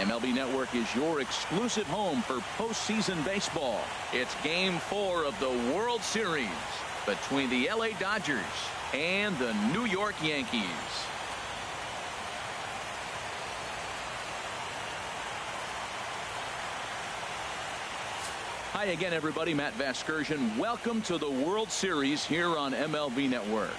MLB Network is your exclusive home for postseason baseball. It's Game 4 of the World Series between the LA Dodgers and the New York Yankees. Hi again, everybody. Matt Vasgersian. Welcome to the World Series here on MLB Network.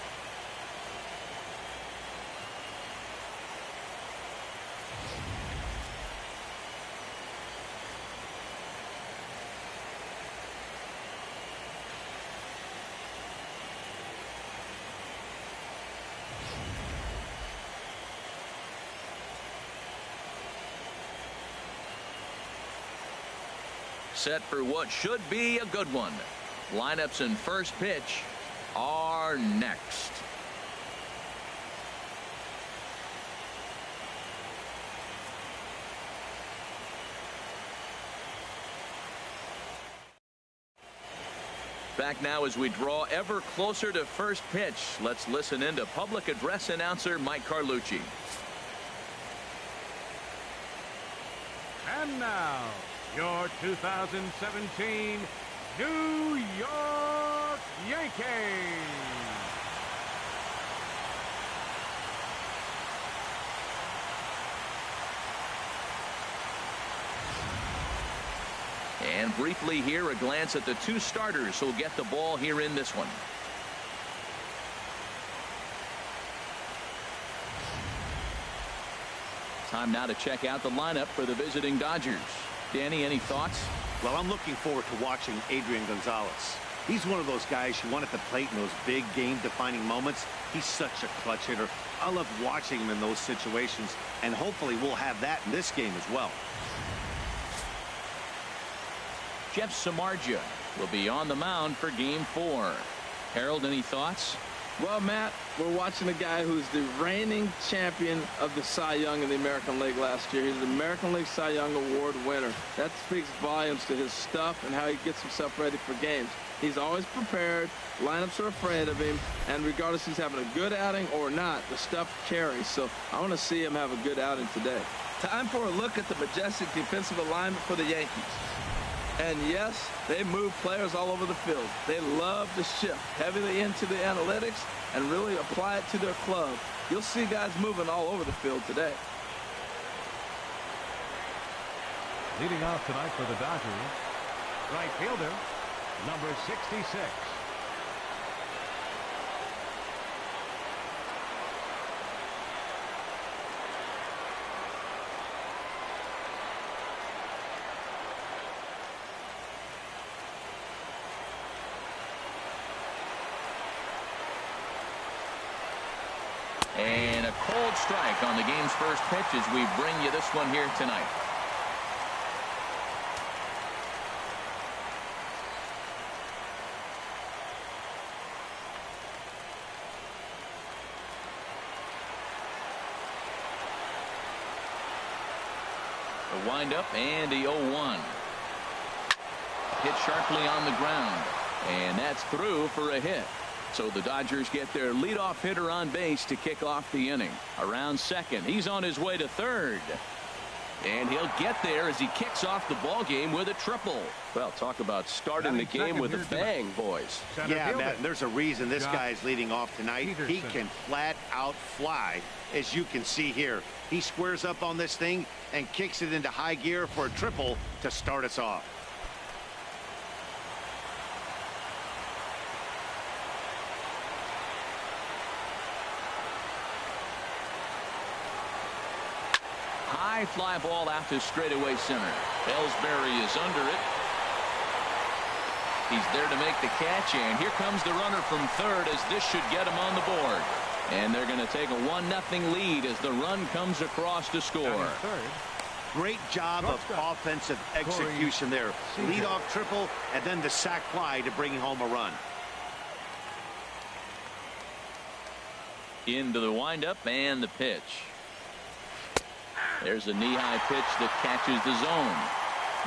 Set for what should be a good one. Lineups and first pitch are next. Back now as we draw ever closer to first pitch. Let's listen in to public address announcer Mike Carlucci. And now, your 2017 New York Yankees. And briefly here, a glance at the two starters who'll get the ball here in this one. Time now to check out the lineup for the visiting Dodgers. Danny, any thoughts? Well, I'm looking forward to watching Adrian Gonzalez. He's one of those guys you want at the plate in those big game-defining moments. He's such a clutch hitter. I love watching him in those situations, and hopefully we'll have that in this game as well. Jeff Samardzija will be on the mound for Game 4. Harold, any thoughts? Well, Matt, we're watching a guy who's the reigning champion of the Cy Young in the American League last year. He's the American League Cy Young Award winner. That speaks volumes to his stuff and how he gets himself ready for games. He's always prepared. Lineups are afraid of him. And regardless if he's having a good outing or not, the stuff carries. So I want to see him have a good outing today. Time for a look at the majestic defensive alignment for the Yankees. And yes, they move players all over the field. They love to shift heavily into the analytics and really apply it to their club. You'll see guys moving all over the field today. Leading off tonight for the Dodgers, right fielder, number 66. And a cold strike on the game's first pitch as we bring you this one here tonight. The windup and the 0-1. Hit sharply on the ground. And that's through for a hit. So the Dodgers get their leadoff hitter on base to kick off the inning. Around second. He's on his way to third. And he'll get there as he kicks off the ball game with a triple. Well, talk about starting the game with a bang, boys. Yeah, Matt, there's a reason this guy is leading off tonight. He can flat out fly, as you can see here. He squares up on this thing and kicks it into high gear for a triple to start us off. High fly ball out to straightaway center. Ellsbury is under it. He's there to make the catch, and here comes the runner from third as this should get him on the board. And they're going to take a 1-0 lead as the run comes across to score. Great job of offensive execution there. Leadoff triple and then the sac fly to bring home a run. Into the windup and the pitch. There's a knee-high pitch that catches the zone.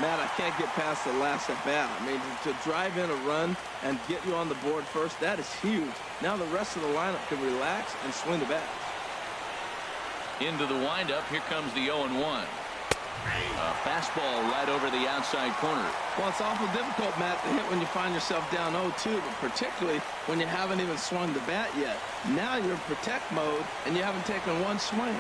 Matt, I can't get past the last at bat. I mean, to drive in a run and get you on the board first, that is huge. Now the rest of the lineup can relax and swing the bat. Into the windup. Here comes the 0-1. A fastball right over the outside corner. Well, it's awful difficult, Matt, to hit when you find yourself down 0-2, but particularly when you haven't even swung the bat yet. Now you're in protect mode, and you haven't taken one swing.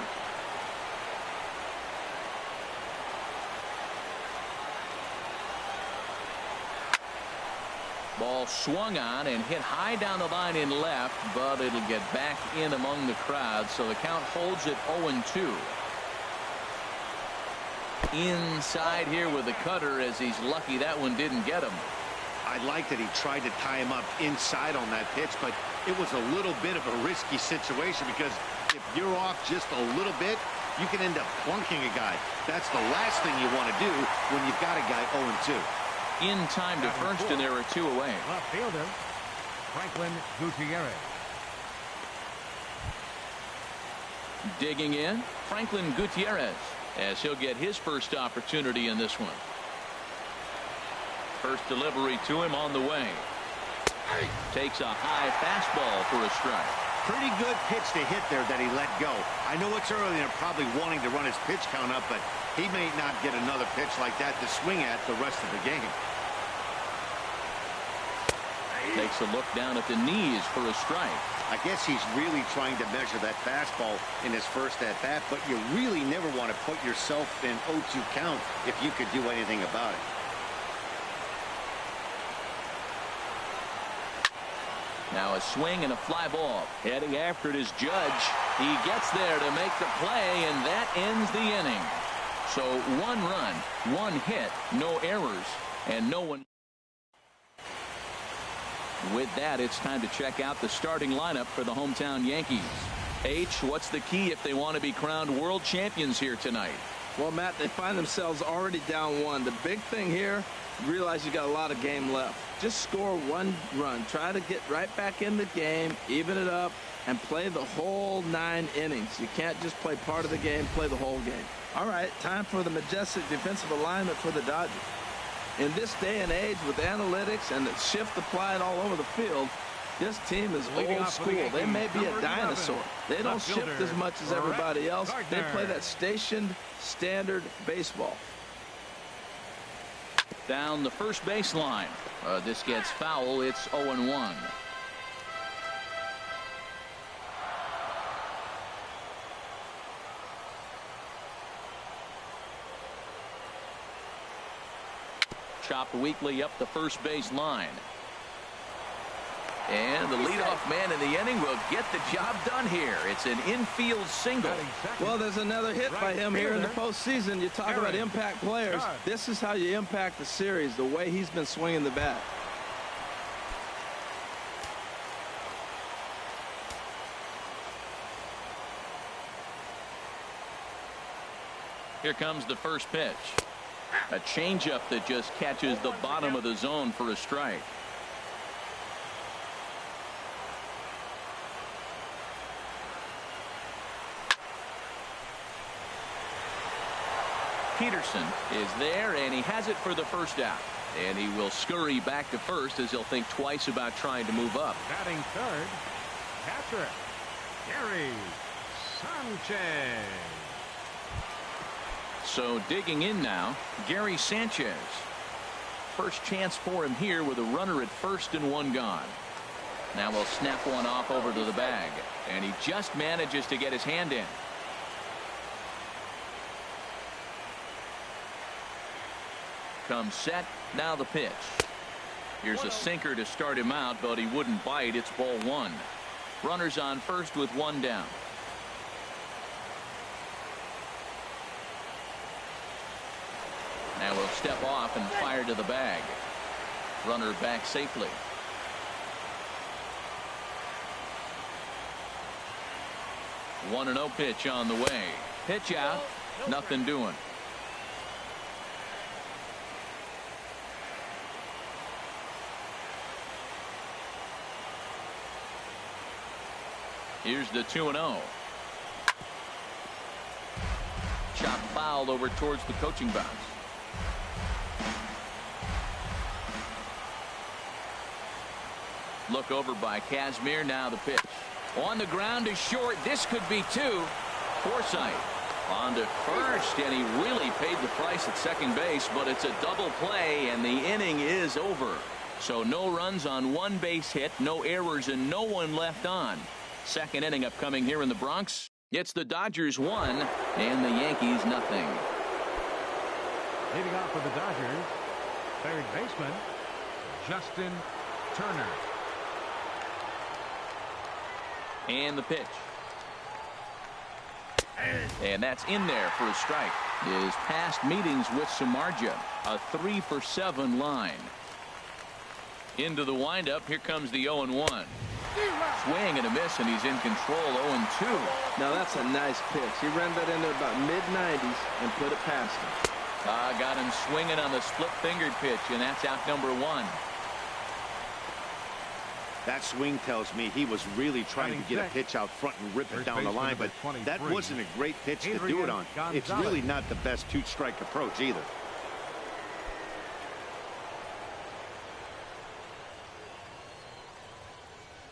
Ball swung on and hit high down the line in left, but it'll get back in among the crowd, so the count holds at 0-2. Inside here with the cutter, as he's lucky that one didn't get him. I like that he tried to tie him up inside on that pitch, but it was a little bit of a risky situation because if you're off just a little bit, you can end up plunking a guy. That's the last thing you want to do when you've got a guy 0-2. In time to first, and there are two away. Left fielder, Franklin Gutierrez. Digging in, Franklin Gutierrez, as he'll get his first opportunity in this one. First delivery to him on the way. Takes a high fastball for a strike. Pretty good pitch to hit there that he let go. I know it's early and they're probably wanting to run his pitch count up, but he may not get another pitch like that to swing at the rest of the game. Takes a look down at the knees for a strike. I guess he's really trying to measure that fastball in his first at-bat, but you really never want to put yourself in 0-2 count if you could do anything about it. Now a swing and a fly ball. Heading after it is Judge. He gets there to make the play, and that ends the inning. So 1 run, 1 hit, no errors, and no one. With that, it's time to check out the starting lineup for the hometown Yankees. H, what's the key if they want to be crowned world champions here tonight? Well, Matt, they find themselves already down 1. The big thing here, realize you got a lot of game left. Just score 1 run. Try to get right back in the game, even it up, and play the whole 9 innings. You can't just play part of the game, play the whole game. All right, time for the majestic defensive alignment for the Dodgers. In this day and age with analytics and the shift applied all over the field, this team is old school. They may be a dinosaur. They don't shift as much as everybody else. They play that stationed standard baseball. Down the first baseline. This gets foul. It's 0-1. Chopped weakly up the first base line. And the leadoff man in the inning will get the job done here. It's an infield single. Well, there's another hit by him here in the postseason. You talk about impact players. This is how you impact the series, the way he's been swinging the bat. Here comes the first pitch. A changeup that just catches the bottom of the zone for a strike. Peterson is there, and he has it for the first out. And he will scurry back to first as he'll think twice about trying to move up. Batting third, catcher, Gary Sanchez. So digging in now, Gary Sanchez. First chance for him here with a runner at first and 1 gone. Now we'll snap one off over to the bag, and he just manages to get his hand in. Comes set, now the pitch. Here's a sinker to start him out, but he wouldn't bite. It's ball 1. Runners on first with 1 down. Now we'll step off and fire to the bag. Runner back safely. One 1-0 pitch on the way. Pitch out. Nothing doing. Here's the 2-0. Chop foul over towards the coaching box. Look over by Kazmir. Now the pitch. On the ground is short. This could be 2. Forsythe On to first, and he really paid the price at second base, but it's a double play, and the inning is over. So no runs on one base hit, no errors, and no one left on. Second inning upcoming here in the Bronx. It's the Dodgers 1 and the Yankees nothing. Leading off for the Dodgers, third baseman, Justin Turner. And the pitch. And that's in there for a strike. His past meetings with Samardzija, a 3-for-7 line. Into the windup, here comes the 0-1. Swing and a miss, and he's in control. 0-2. Now that's a nice pitch. He ran that in there about mid-90s and put it past him. Got him swinging on the split-fingered pitch, and that's out number 1. That swing tells me he was really trying to get a pitch out front and rip it down the line, but that wasn't a great pitch to do it on. It's really not the best two-strike approach either.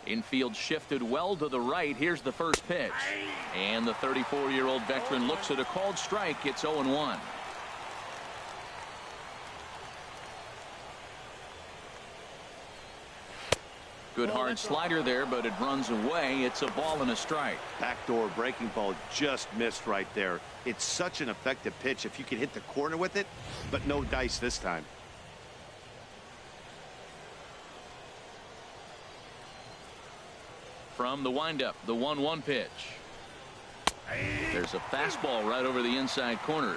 Infield shifted well to the right. Here's the first pitch. And the 34-year-old veteran looks at a called strike. It's 0-1. Good hard slider there, but it runs away. It's a ball and a strike. Backdoor breaking ball just missed right there. It's such an effective pitch if you can hit the corner with it, but no dice this time. From the windup, the 1-1 pitch. There's a fastball right over the inside corner.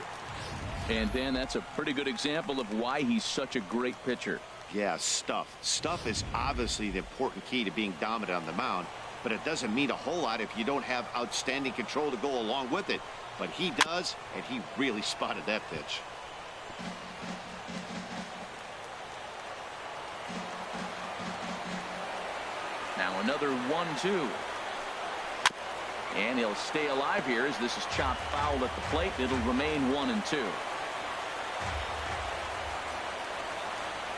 And Dan, that's a pretty good example of why he's such a great pitcher. Yeah, stuff. Stuff is obviously the important key to being dominant on the mound, but it doesn't mean a whole lot if you don't have outstanding control to go along with it. But he does, and he really spotted that pitch. Now another 1-2. And he'll stay alive here as this is chopped foul at the plate. It'll remain 1-2.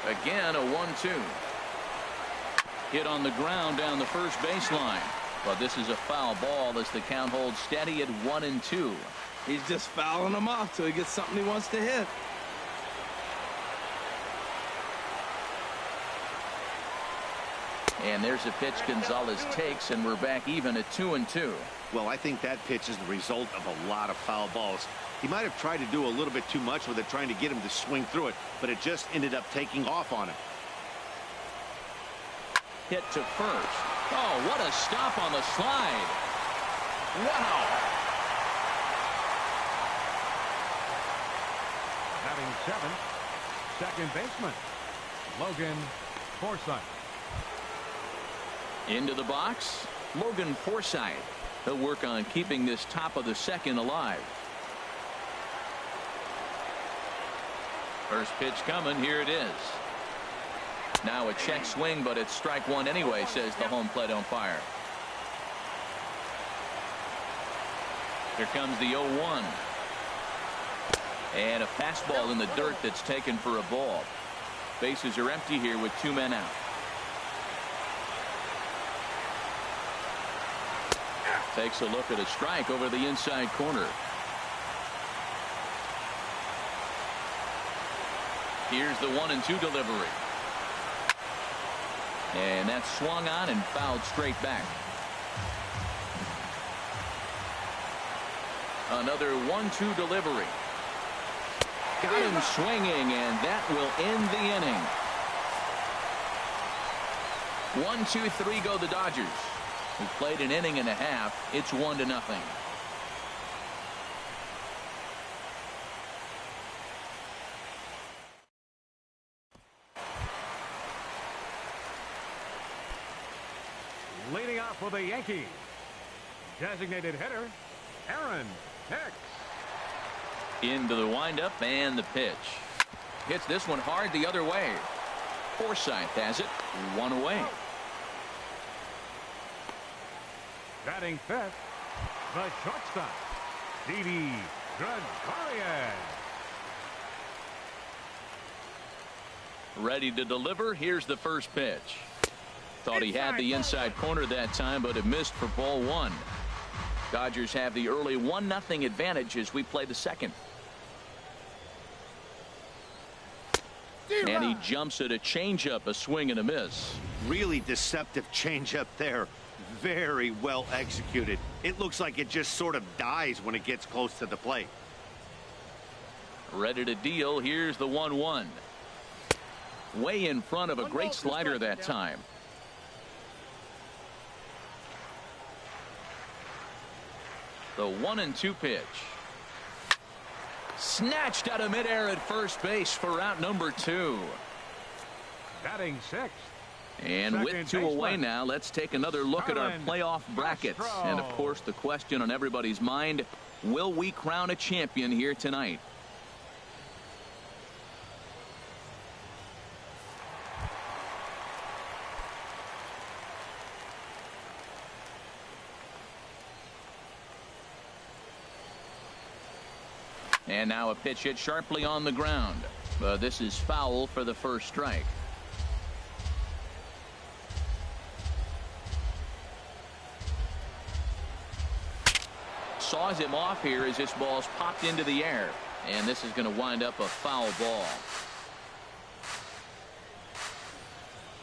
Again, a 1-2. Hit on the ground down the first baseline. But this is a foul ball as the count holds steady at 1-2. He's just fouling them off till he gets something he wants to hit. And there's a pitch Gonzalez takes, and we're back even at 2-2. Well, I think that pitch is the result of a lot of foul balls. He might have tried to do a little bit too much with it, trying to get him to swing through it, but it just ended up taking off on him. Hit to first. Oh, what a stop on the slide. Wow. Having 7, second baseman, Logan Forsythe. Into the box, Logan Forsythe. He'll work on keeping this top of the second alive. First pitch coming. Here it is. Now a check swing, but it's strike one anyway, says the home plate umpire. Here comes the 0-1. And a fastball in the dirt that's taken for a ball. Bases are empty here with 2 men out. Takes a look at a strike over the inside corner. Here's the 1-2 delivery. And that's swung on and fouled straight back. Another 1-2 delivery. Got him swinging, and that will end the inning. 1-2-3 go the Dodgers. We played an inning and a half. It's 1-0. Leading off for the Yankees, designated hitter, Aaron Hicks. Into the windup and the pitch. Hits this one hard the other way. Forsythe has it. 1 away. Batting fifth, the shortstop, Didi Gregorius. Ready to deliver. Here's the first pitch. Thought he had the inside corner that time, but it missed for ball 1. Dodgers have the early 1-0 advantage as we play the second. And he jumps at a changeup, a swing and a miss. Really deceptive changeup there. Very well executed. It looks like it just sort of dies when it gets close to the plate. Ready to deal. Here's the 1-1. Way in front of a great slider that time. The 1-2 pitch. Snatched out of midair at first base for out number 2. Batting sixth. And Second with 2 away now, let's take another look at our playoff brackets. And of course, the question on everybody's mind, will we crown a champion here tonight? And now a pitch hit sharply on the ground. But this is foul for the first strike. Saws him off here as this ball's popped into the air. And this is going to wind up a foul ball.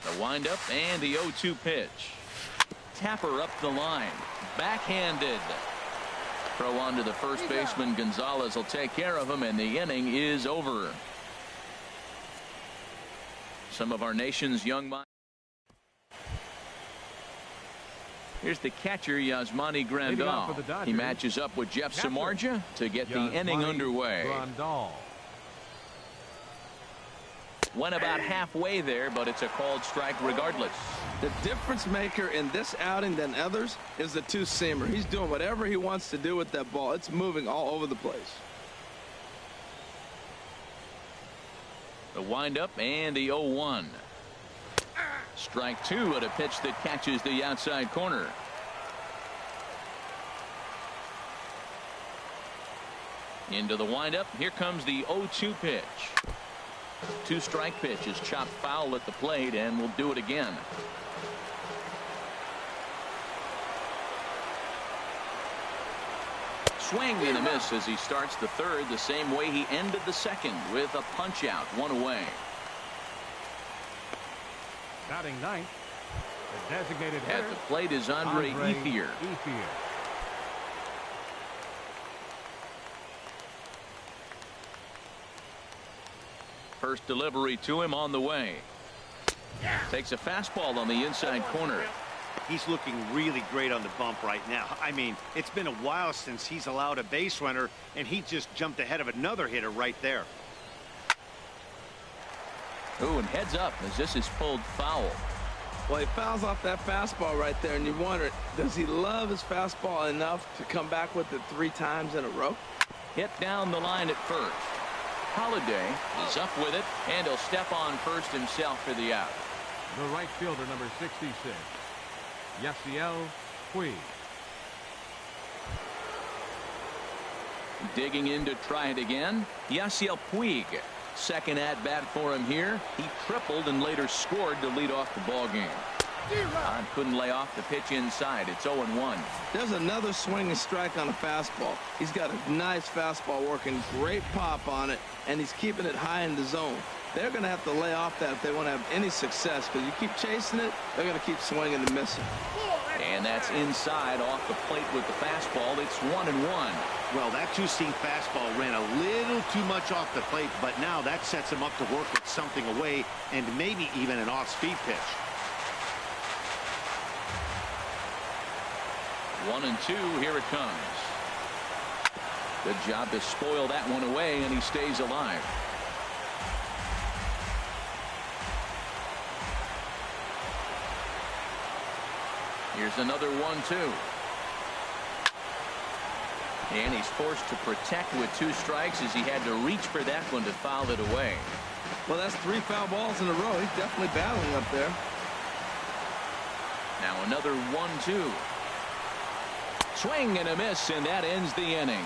The windup and the 0-2 pitch. Tapper up the line. Backhanded. Throw on to the first baseman. Gonzalez will take care of him, and the inning is over. Some of our nation's young minds. Here's the catcher, Yasmani Grandal. He matches up with Jeff Samardzija to get the inning underway. Grandal. Went about halfway there, but it's a called strike regardless. The difference maker in this outing than others is the two-seamer. He's doing whatever he wants to do with that ball. It's moving all over the place. The windup and the 0-1. Strike 2 at a pitch that catches the outside corner. Into the windup. Here comes the 0-2 pitch. 2-strike pitch is chopped foul at the plate, and we'll do it again. Swing and a miss as he starts the third the same way he ended the second, with a punch out, 1 away. Batting ninth, the designated hitter. At the plate is Andre Ethier. First delivery to him on the way. Takes a fastball on the inside corner. He's looking really great on the bump right now. I mean, it's been a while since he's allowed a base runner, and he just jumped ahead of another hitter right there. Ooh, and heads up as this is pulled foul. Well, he fouls off that fastball right there, and you wonder, does he love his fastball enough to come back with it 3 times in a row? Hit down the line at first. Holiday is up with it, and he'll step on first himself for the out. The right fielder, number 66, Yasiel Puig. Digging in to try it again. Yasiel Puig. Second at bat for him here. He tripled and later scored to lead off the ball game. Couldn't lay off the pitch inside. It's 0-1. There's another swing and strike on a fastball. He's got a nice fastball working, great pop on it, and he's keeping it high in the zone. They're going to have to lay off that if they want to have any success, because you keep chasing it, they're going to keep swinging and missing. And that's inside off the plate with the fastball. It's 1-1. Well, that two-seam fastball ran a little too much off the plate, but now that sets him up to work with something away and maybe even an off-speed pitch. 1-2. Here it comes. Good job to spoil that one away, and he stays alive. Here's another 1-2. And he's forced to protect with 2 strikes as he had to reach for that one to foul it away. Well, that's 3 foul balls in a row. He's definitely battling up there. Now another 1-2. Swing and a miss, and that ends the inning.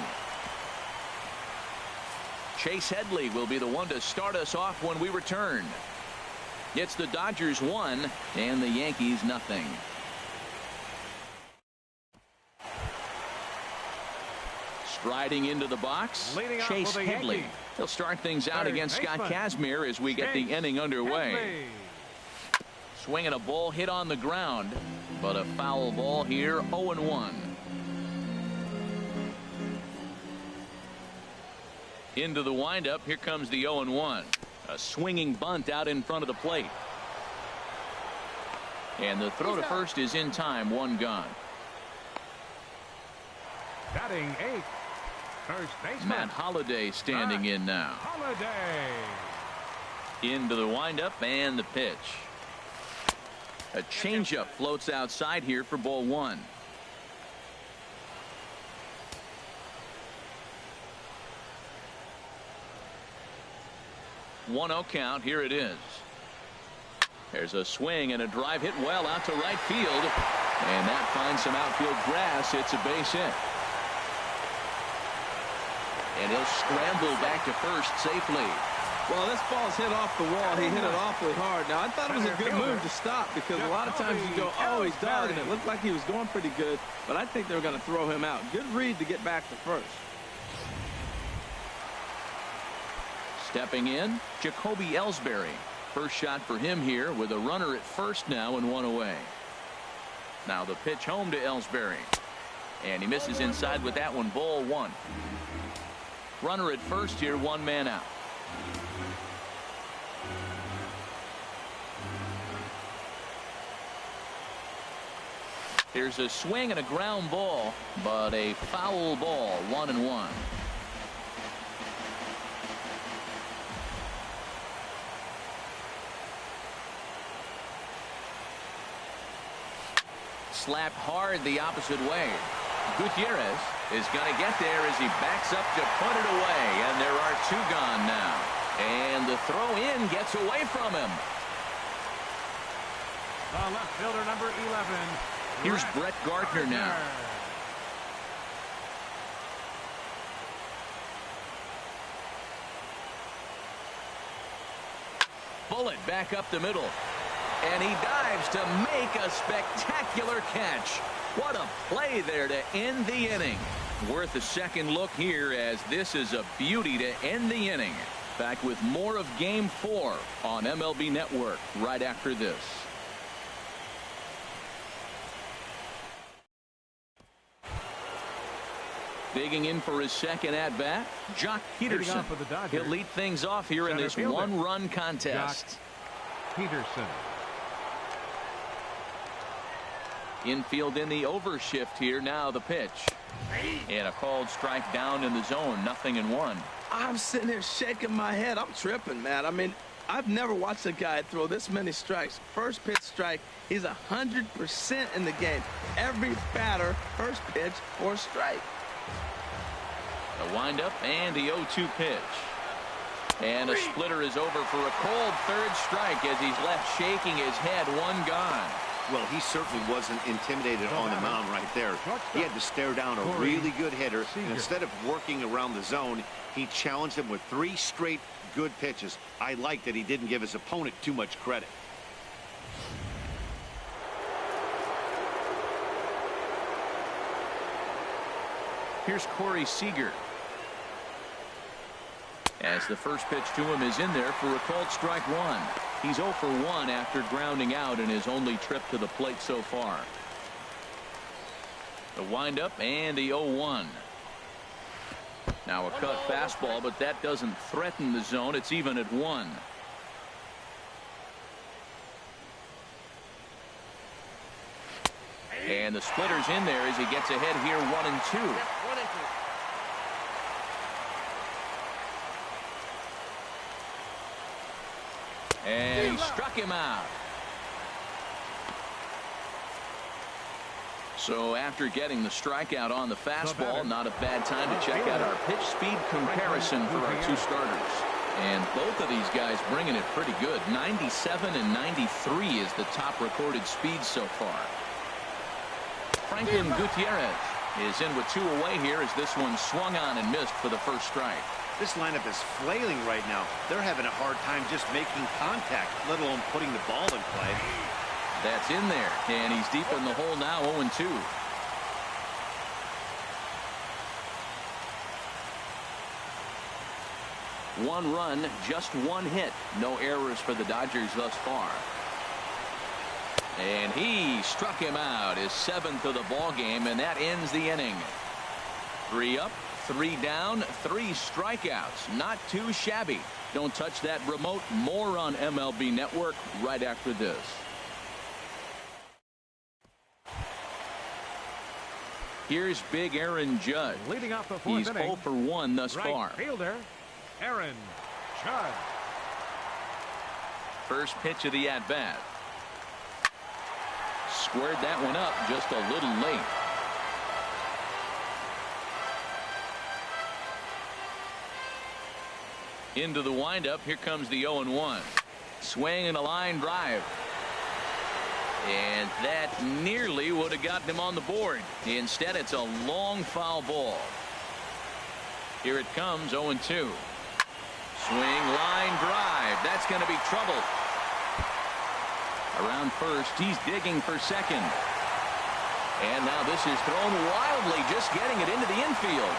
Chase Headley will be the one to start us off when we return. It's the Dodgers 1 and the Yankees 0. Striding into the box, Chase Headley. He'll start things out against Scott Kazmir as we get the inning underway. Swinging a ball hit on the ground, but a foul ball here, 0-1. Into the windup, here comes the 0-1. A swinging bunt out in front of the plate. And the throw to first is in time, one gone. Batting 8th, first baseman Matt Holliday standing in now. Holliday. Into the windup and the pitch. A changeup floats outside here for ball one. One 0 count. Here it is. There's a swing and a drive hit well out to right field, and that finds some outfield grass. It's a base hit. And he'll scramble back to first safely. Well, this ball's hit off the wall. He hit it awfully hard. Now, I thought it was a good move to stop because a lot of times you go, oh, he's done. And it looked like he was going pretty good, but I think they were going to throw him out. Good read to get back to first. Stepping in, Jacoby Ellsbury. First shot for him here with a runner at first now and one away. Now the pitch home to Ellsbury. And he misses inside with that one, ball one. Runner at first here, one man out. Here's a swing and a ground ball, but a foul ball, 1-1. Slapped hard the opposite way. Gutierrez is going to get there as he backs up to put it away, and there are two gone now. And the throw in gets away from him. The left fielder, number 11. Here's Brett Gardner now. Bullet back up the middle. And he dives to make a spectacular catch. What a play there to end the inning. Worth a second look here, as this is a beauty to end the inning. Back with more of Game 4 on MLB Network right after this. Digging in for his second at-bat, Jock Peterson. He'll lead things off here in this one-run contest. Jock Peterson. Infield in the overshift here. Now the pitch. And a called strike down in the zone. 0-1. I'm sitting here shaking my head. I'm tripping, man. I mean, I've never watched a guy throw this many strikes. First pitch strike. He's 100% in the game. Every batter, first pitch or strike. The windup and the 0-2 pitch. And a splitter is over for a cold third strike as he's left shaking his head. One gone. Well, he certainly wasn't intimidated on the mound right there. He had to stare down a really good hitter, and instead of working around the zone, he challenged him with 3 straight good pitches. I like that he didn't give his opponent too much credit. Here's Corey Seager. As the first pitch to him is in there for a called strike one. He's 0 for 1 after grounding out in his only trip to the plate so far. The windup and the 0-1. Now a cut fastball, but that doesn't threaten the zone. It's even at 1. And the splitter's in there as he gets ahead here, 1-2. And he struck him out. So after getting the strikeout on the fastball, not a bad time to check out our pitch speed comparison for our two starters. And both of these guys bringing it pretty good. 97 and 93 is the top recorded speed so far. Franklin Gutierrez is in with 2 away here as this one swung on and missed for the first strike. This lineup is flailing right now. They're having a hard time just making contact, let alone putting the ball in play. That's in there, and he's deep in the hole now, 0-2. 1 run, just 1 hit. No errors for the Dodgers thus far. And he struck him out, his 7th of the ball game, and that ends the inning. 3 up, 3 down, 3 strikeouts. Not too shabby. Don't touch that remote. More on MLB Network right after this. Here's big Aaron Judge. Leading off the 4th He's inning. 0 for 1 thus Right far. fielder, Aaron Judge. First pitch of the at-bat. Squared that one up just a little late. Into the windup. Here comes the 0-1. Swing and a line drive. And that nearly would have gotten him on the board. Instead, it's a long foul ball. Here it comes, 0-2. Swing, line drive. That's going to be trouble. Around first, he's digging for second. And now this is thrown wildly, just getting it into the infield.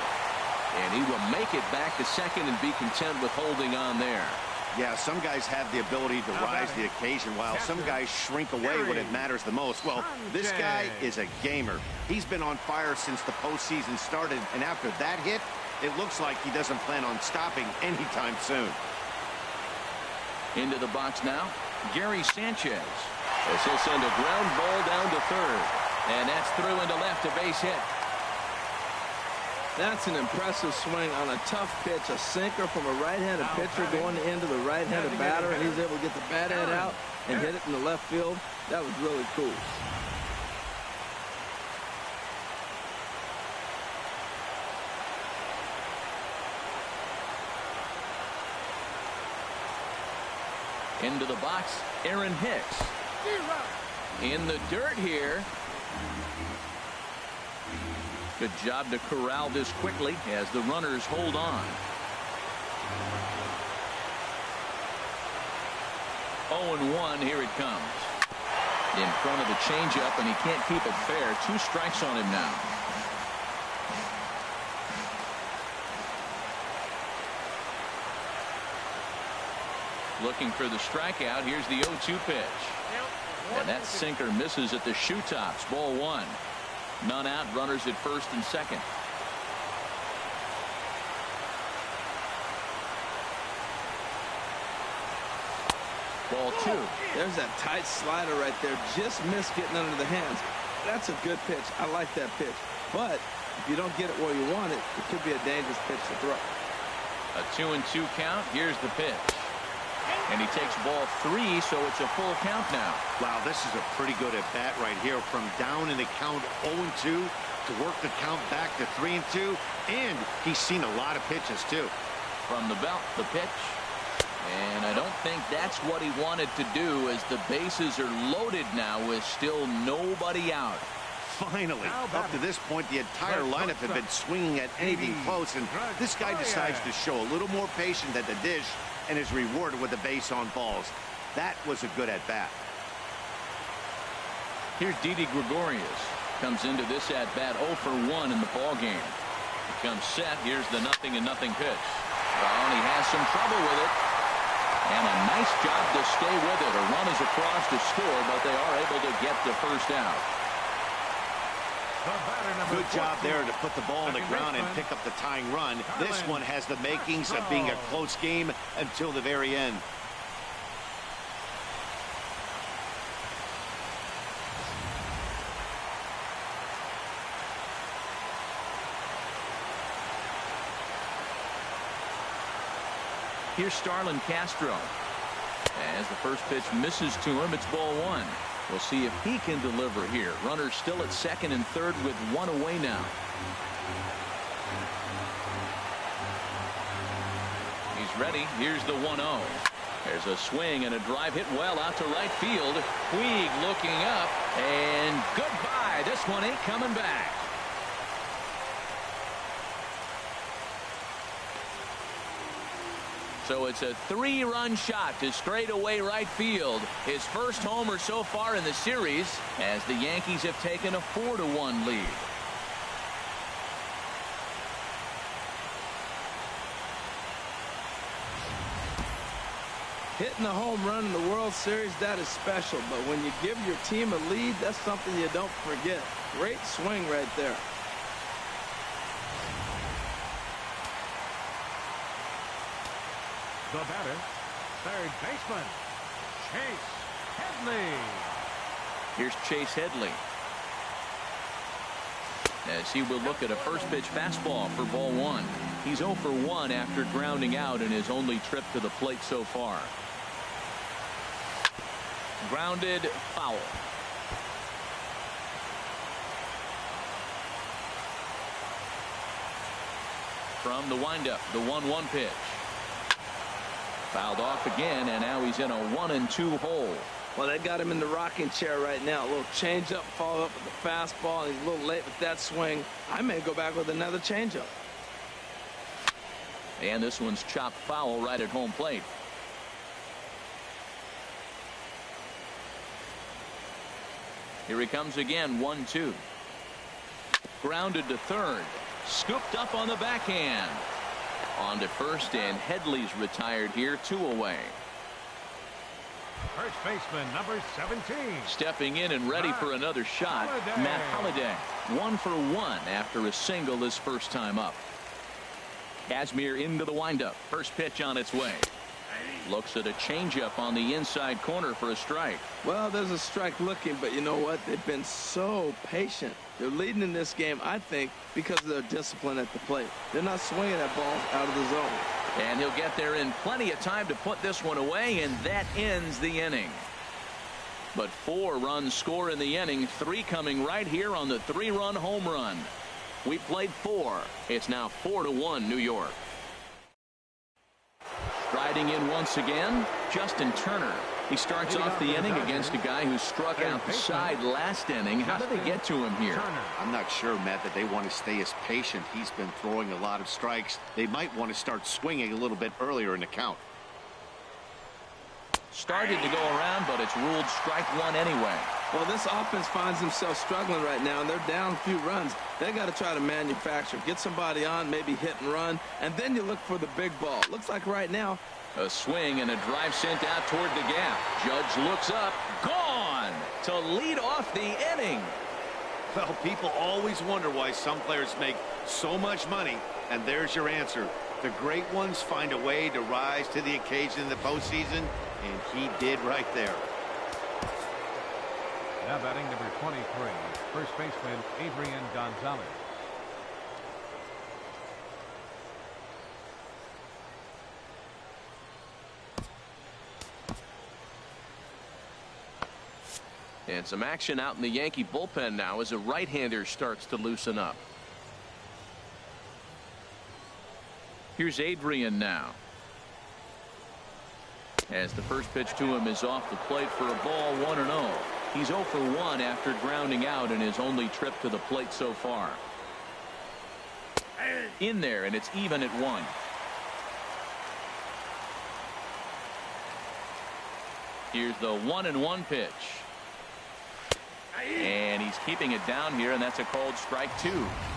And he will make it back to second and be content with holding on there. Yeah, some guys have the ability to rise to the occasion while some guys shrink away when it matters the most. Well, this guy is a gamer. He's been on fire since the postseason started, and after that hit, it looks like he doesn't plan on stopping anytime soon. Into the box now, Gary Sanchez. This will send a ground ball down to third. And that's through into left, a base hit. That's an impressive swing on a tough pitch, a sinker from a right-handed pitcher going into the right-handed batter, and he's able to get the bat head out and hit it in the left field. That was really cool. Into the box, Aaron Hicks. In the dirt here. Good job to corral this quickly as the runners hold on. 0-1, here it comes. In front of the changeup, and he can't keep it fair. 2 strikes on him now. Looking for the strikeout. Here's the 0-2 pitch. And that sinker misses at the shoe tops. Ball 1. None out, runners at first and second. Ball 2. There's that tight slider right there. Just missed getting under the hands. That's a good pitch. I like that pitch. But if you don't get it where you want it, it could be a dangerous pitch to throw. A 2-2 count. Here's the pitch. And he takes ball 3, so it's a full count now. Wow, this is a pretty good at bat right here. From down in the count 0-2 to work the count back to 3-2. And he's seen a lot of pitches, too. From the belt, the pitch. And I don't think that's what he wanted to do, as the bases are loaded now with still nobody out. Finally, up to this point, the entire lineup had been swinging at anything close, and this guy decides to show a little more patience at the dish and is rewarded with a base on balls. That was a good at-bat. Here's Didi Gregorius. Comes into this at-bat 0 for 1 in the ball game. He comes set. Here's the 0-0 pitch. Well, and he has some trouble with it. And a nice job to stay with it. A run is across to score, but they are able to get the first out. Good job there to put the ball on the ground and pick up the tying run. This one has the makings of being a close game until the very end. Here's Starlin Castro. As the first pitch misses to him, it's ball 1. We'll see if he can deliver here. Runners still at second and third with 1 away now. He's ready. Here's the 1-0. There's a swing and a drive hit well out to right field. Puig looking up, and goodbye. This one ain't coming back. So it's a 3-run shot to straightaway right field. His first homer so far in the series, as the Yankees have taken a 4-1 lead. Hitting a home run in the World Series, that is special. But when you give your team a lead, that's something you don't forget. Great swing right there. The batter, third baseman, Chase Headley. Here's Chase Headley, as he will look at a first pitch fastball for ball one. He's 0 for 1 after grounding out in his only trip to the plate so far. Grounded, foul. From the windup, the 1-1 pitch. Fouled off again, and now he's in a 1-2 hole. Well, they got him in the rocking chair right now. A little changeup, follow up with the fastball. He's a little late with that swing. I may go back with another changeup. And this one's chopped foul right at home plate. Here he comes again, 1-2. Grounded to third. Scooped up on the backhand. On to first, and Headley's retired here, 2 away. First baseman, number 17. Stepping in and ready for another shot, Matt Holliday. 1 for 1 after a single his first time up. Kazmir into the windup. First pitch on its way. Looks at a changeup on the inside corner for a strike. Well, there's a strike looking, but you know what? They've been so patient. They're leading in this game, I think, because of their discipline at the plate. They're not swinging that ball out of the zone. And he'll get there in plenty of time to put this one away, and that ends the inning. But 4 runs score in the inning, 3 coming right here on the 3-run home run. We played 4. It's now 4-1 New York. Striding in once again, Justin Turner. He starts off the inning against a guy who struck out the side last inning. How did they get to him here? I'm not sure, Matt, that they want to stay as patient. He's been throwing a lot of strikes. They might want to start swinging a little bit earlier in the count. Started to go around, but it's ruled strike 1 anyway. Well, this offense finds themselves struggling right now, and they're down a few runs. They got to try to manufacture, get somebody on, maybe hit and run, and then you look for the big ball. Looks like right now, a swing and a drive sent out toward the gap. Judge looks up, gone to lead off the inning. Well, people always wonder why some players make so much money, and there's your answer. The great ones find a way to rise to the occasion in the postseason, and he did right there. Now batting number 23, first baseman Adrian Gonzalez. And some action out in the Yankee bullpen now as a right-hander starts to loosen up. Here's Adrian now, as the first pitch to him is off the plate for a ball, 1-0. He's 0 for 1 after grounding out in his only trip to the plate so far. In there, and it's even at 1. Here's the 1-1 pitch. And he's keeping it down here, and that's a called strike 2.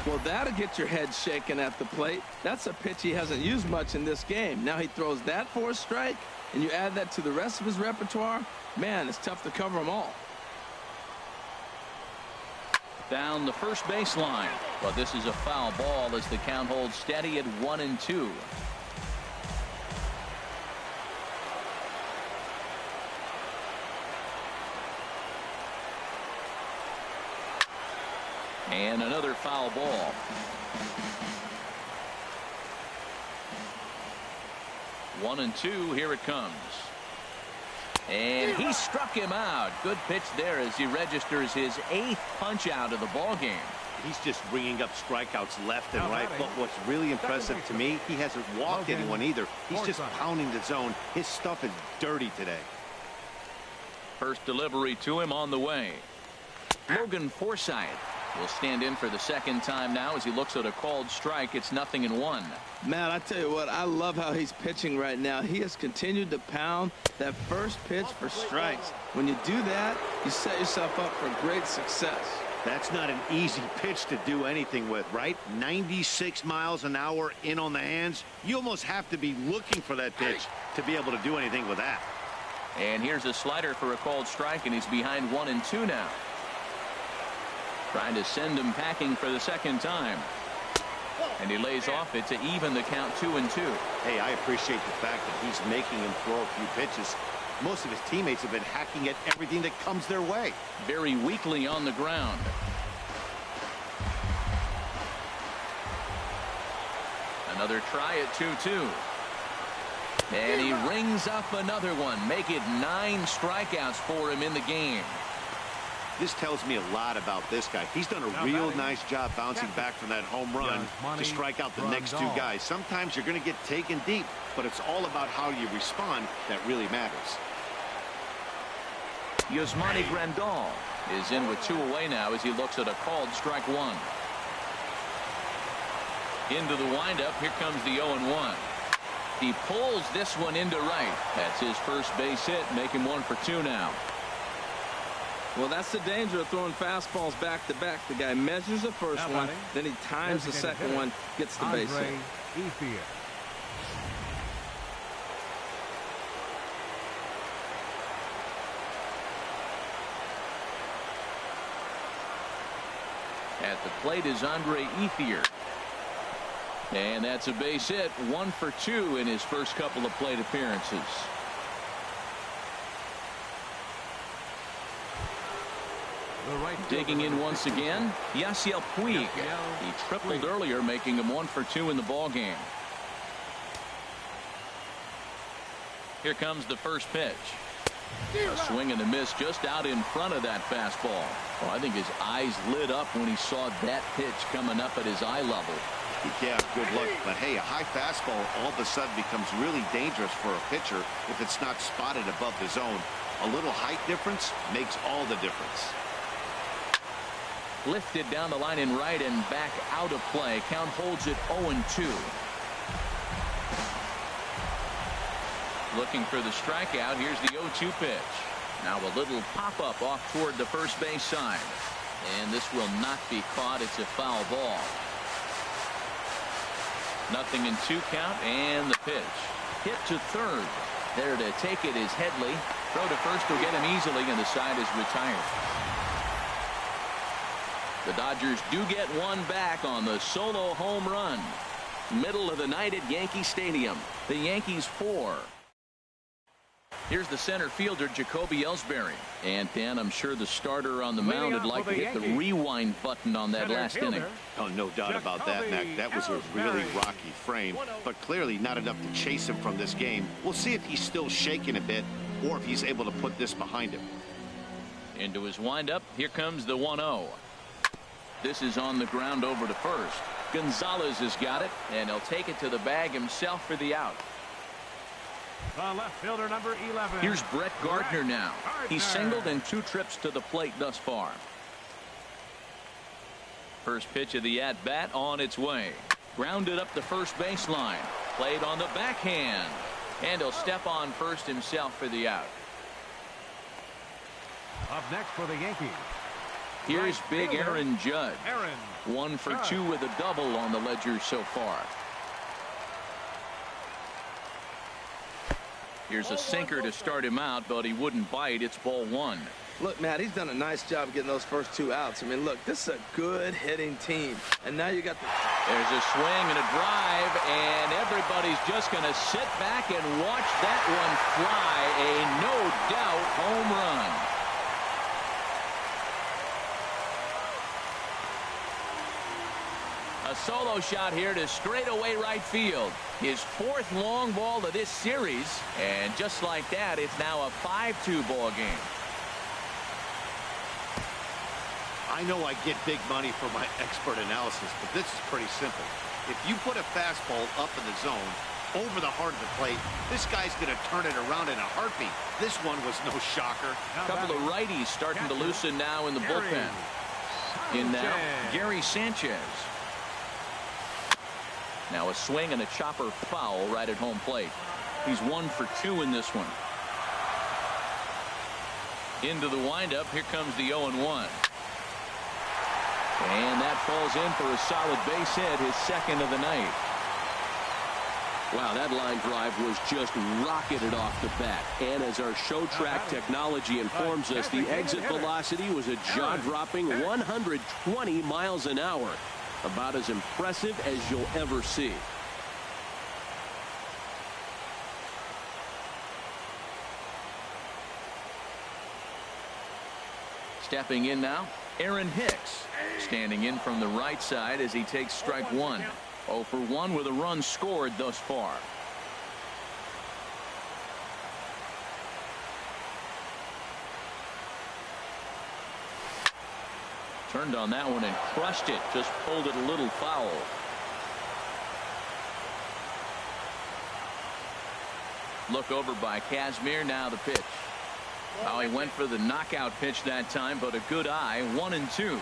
well, that'll get your head shaken at the plate. That's a pitch he hasn't used much in this game. Now he throws that for a strike, and you add that to the rest of his repertoire. Man, it's tough to cover them all. Down the first baseline, but this is a foul ball as the count holds steady at 1-2. And another foul ball. One and two, here it comes. And he struck him out. Good pitch there as he registers his 8th punch out of the ball game. He's just bringing up strikeouts left and right. But what's really impressive to me, he hasn't walked anyone either. He's just pounding the zone. His stuff is dirty today. First delivery to him on the way. Logan Forsythe will stand in for the second time now as he looks at a called strike. It's 0-1. Matt, I tell you what, I love how he's pitching right now. He has continued to pound that first pitch for strikes. When you do that, you set yourself up for great success. That's not an easy pitch to do anything with, right? 96 miles an hour in on the hands. You almost have to be looking for that pitch to be able to do anything with that. And here's a slider for a called strike, and he's behind 1-2 now. Trying to send him packing for the second time. And he lays off it to even the count 2-2. Hey, I appreciate the fact that he's making him throw a few pitches. Most of his teammates have been hacking at everything that comes their way. Very weakly on the ground. Another try at 2-2. And he rings up another one. Make it 9 strikeouts for him in the game. This tells me a lot about this guy. He's done a real nice job bouncing back from that home run to strike out the next 2 guys. Sometimes you're going to get taken deep, but it's all about how you respond that really matters. Yasmani Grandal is in with 2 away now as he looks at a called strike 1. Into the windup. Here comes the 0-1. He pulls this one into right. That's his first base hit. Make him 1 for 2 now. Well, that's the danger of throwing fastballs back to back. The guy measures the first one, then he times the second one, gets the base hit. At the plate is Andre Ethier. And that's a base hit. 1 for 2 in his first couple of plate appearances. Digging in once again, Yasiel Puig. He tripled earlier, making him 1 for 2 in the ball game. Here comes the first pitch. A swing and a miss just out in front of that fastball. Well, I think his eyes lit up when he saw that pitch coming up at his eye level. Yeah, good look. But hey, a high fastball all of a sudden becomes really dangerous for a pitcher if it's not spotted above the zone. A little height difference makes all the difference. Lifted down the line in right and back out of play. Count holds it 0-2. Looking for the strikeout. Here's the 0-2 pitch. Now a little pop-up off toward the first base side. And this will not be caught. It's a foul ball. 0-2 count, and the pitch. Hit to third. There to take it is Headley. Throw to first will get him easily, and the side is retired. The Dodgers do get one back on the solo home run. Middle of the night at Yankee Stadium. The Yankees 4. Here's the center fielder, Jacoby Ellsbury. And Dan, I'm sure the starter on the mound would like to hit the rewind button on that last inning. Oh, no doubt about that, Mac. That was a really rocky frame, but clearly not enough to chase him from this game. We'll see if he's still shaking a bit or if he's able to put this behind him. Into his windup. Here comes the 1-0. This is on the ground over to first. Gonzalez has got it, and he'll take it to the bag himself for the out. The left fielder, number 11. Here's Brett Gardner now. He's singled in 2 trips to the plate thus far. First pitch of the at-bat on its way. Grounded up the first baseline. Played on the backhand. And he'll step on first himself for the out. Up next for the Yankees. Here's big Aaron Judge. 1 for 2 with a double on the ledger so far. Here's a sinker to start him out, but he wouldn't bite. It's ball 1. Look, Matt, he's done a nice job getting those first 2 outs. I mean, look, this is a good hitting team. And now you got the... There's a swing and a drive, and everybody's just going to sit back and watch that one fly. A no-doubt home run. A solo shot here to straightaway right field. His 4th long ball of this series. And just like that, it's now a 5-2 ball game. I know I get big money for my expert analysis, but this is pretty simple. If you put a fastball up in the zone, over the heart of the plate, this guy's going to turn it around in a heartbeat. This one was no shocker. A couple of righties starting to loosen now in the bullpen. In now, Gary Sanchez. Now a swing and a chopper foul right at home plate. He's 1 for 2 in this one. Into the windup. Here comes the 0-1. And that falls in for a solid base hit, his second of the night. Wow, that line drive was just rocketed off the bat. And as our show track technology informs us, the exit velocity was a jaw-dropping 120 miles an hour. About as impressive as you'll ever see. Stepping in now, Aaron Hicks. Standing in from the right side as he takes strike one. 0 for 1 with a run scored thus far. Turned on that one and crushed it. Just pulled it a little foul. Look over by Kazmir. Now the pitch. Oh, he went for the knockout pitch that time, but a good eye. 1-2.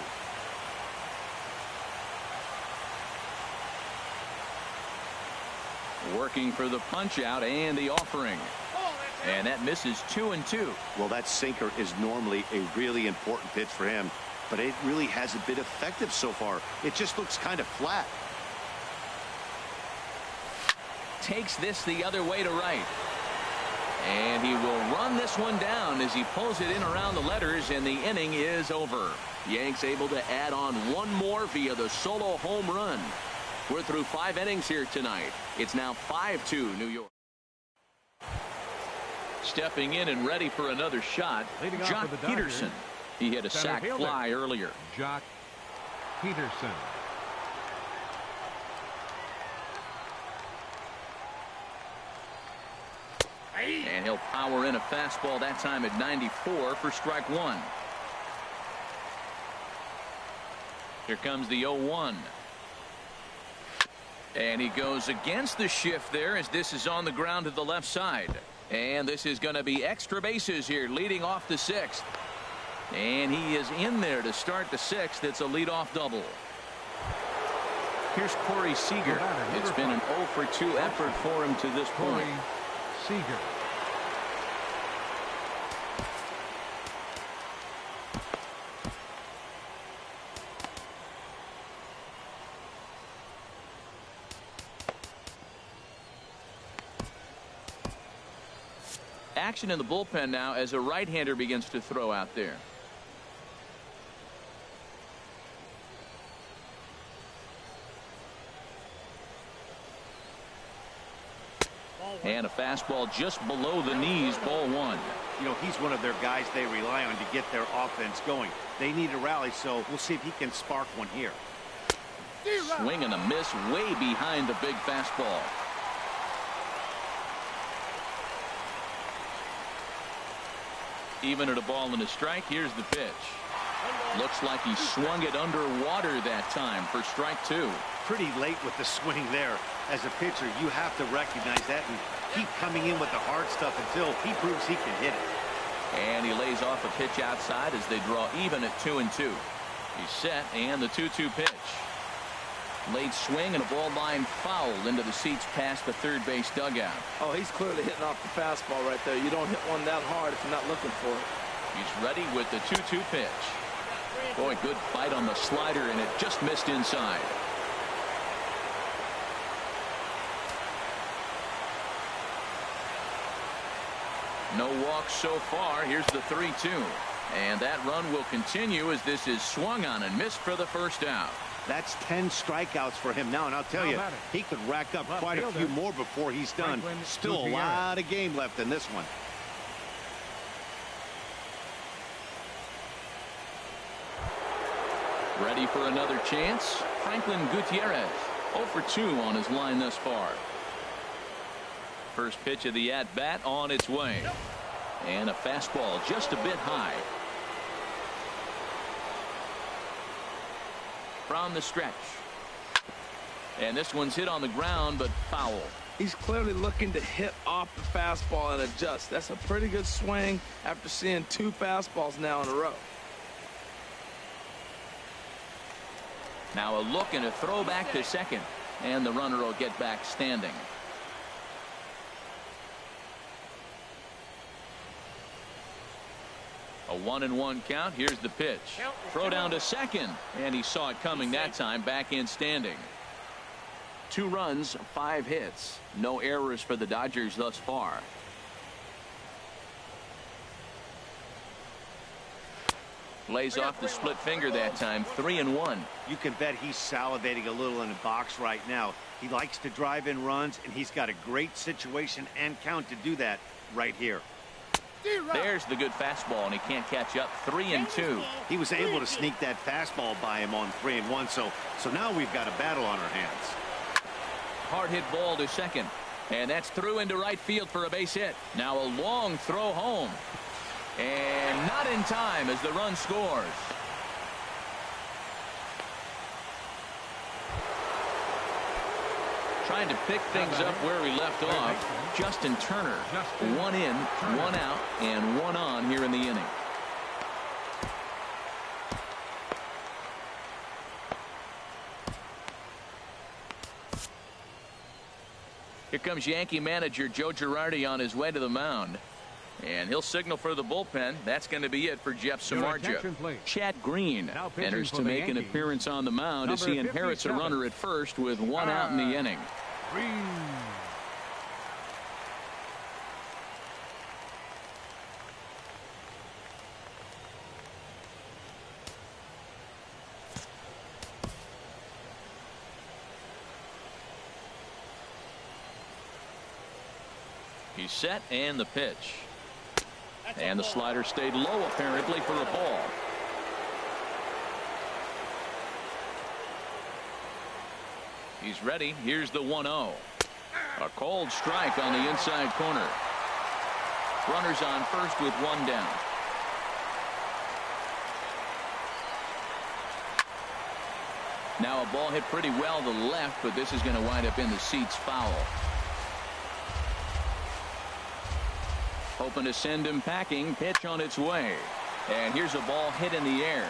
Working for the punch out and the offering. And that misses 2-2. Well, that sinker is normally a really important pitch for him, but it really hasn't been effective so far. It just looks kind of flat. Takes this the other way to right. And he will run this one down as he pulls it in around the letters, and the inning is over. Yanks able to add on one more via the solo home run. We're through 5 innings here tonight. It's now 5-2 New York. Stepping in and ready for another shot, Jock Peterson. He hit a sac fly earlier. Jock Peterson. And he'll power in a fastball that time at 94 for strike one. Here comes the 0-1. And he goes against the shift there as this is on the ground to the left side. And this is going to be extra bases here leading off the 6th. And he is in there to start the 6th. It's a leadoff double. Here's Corey Seager. It's been an 0 for 2 effort for him to this point. Seager. Action in the bullpen now as a right-hander begins to throw out there. And a fastball just below the knees, ball one. You know, he's one of their guys they rely on to get their offense going. They need a rally, so we'll see if he can spark one here. Swing and a miss way behind the big fastball. Even at a ball and a strike, here's the pitch. Looks like he swung it underwater that time for strike two. Pretty late with the swing there. As a pitcher, you have to recognize that and keep coming in with the hard stuff until he proves he can hit it. And he lays off a pitch outside as they draw even at 2-2. He's set, and the 2-2 pitch. Late swing and a ball line foul into the seats past the third base dugout. Oh, he's clearly hitting off the fastball right there. You don't hit one that hard if you're not looking for it. He's ready with the 2-2 pitch. Boy, good fight on the slider, and it just missed inside. No walks so far. Here's the 3-2. And that run will continue as this is swung on and missed for the first out. That's 10 strikeouts for him now, and I'll tell you, he could rack up quite a few more before he's done. Still a lot of game left in this one. Ready for another chance? Franklin Gutierrez, 0 for 2 on his line thus far. First pitch of the at-bat on its way. And a fastball just a bit high. From the stretch. And this one's hit on the ground, but foul. He's clearly looking to hit off the fastball and adjust. That's a pretty good swing after seeing 2 fastballs now in a row. Now a look and a throw back to second. And the runner will get back standing. A 1-1 count. Here's the pitch. Throw down to second, and he saw it coming that time. Back in standing. 2 runs, 5 hits. No errors for the Dodgers thus far. Lays off the split finger that time. 3-1. You can bet he's salivating a little in the box right now. He likes to drive in runs, and he's got a great situation and count to do that right here. There's the good fastball, and he can't catch up. 3-2. He was able to sneak that fastball by him on 3-1. So now we've got a battle on our hands. Hard hit ball to second, and that's through into right field for a base hit. Now a long throw home, and not in time as the run scores. Trying to pick things up where we left off. Justin Turner, 1 in, 1 out, and 1 on here in the inning. Here comes Yankee manager Joe Girardi on his way to the mound. And he'll signal for the bullpen. That's going to be it for Jeff Samardzija. Chad Green enters to make an appearance on the mound as he inherits a runner at first with 1 out in the inning. He's set, and the pitch. And the slider stayed low apparently for a ball. He's ready. Here's the 1-0. A cold strike on the inside corner. Runners on first with 1 down. Now a ball hit pretty well to the left, but this is going to wind up in the seats foul. Hoping to send him packing. Pitch on its way. And here's a ball hit in the air.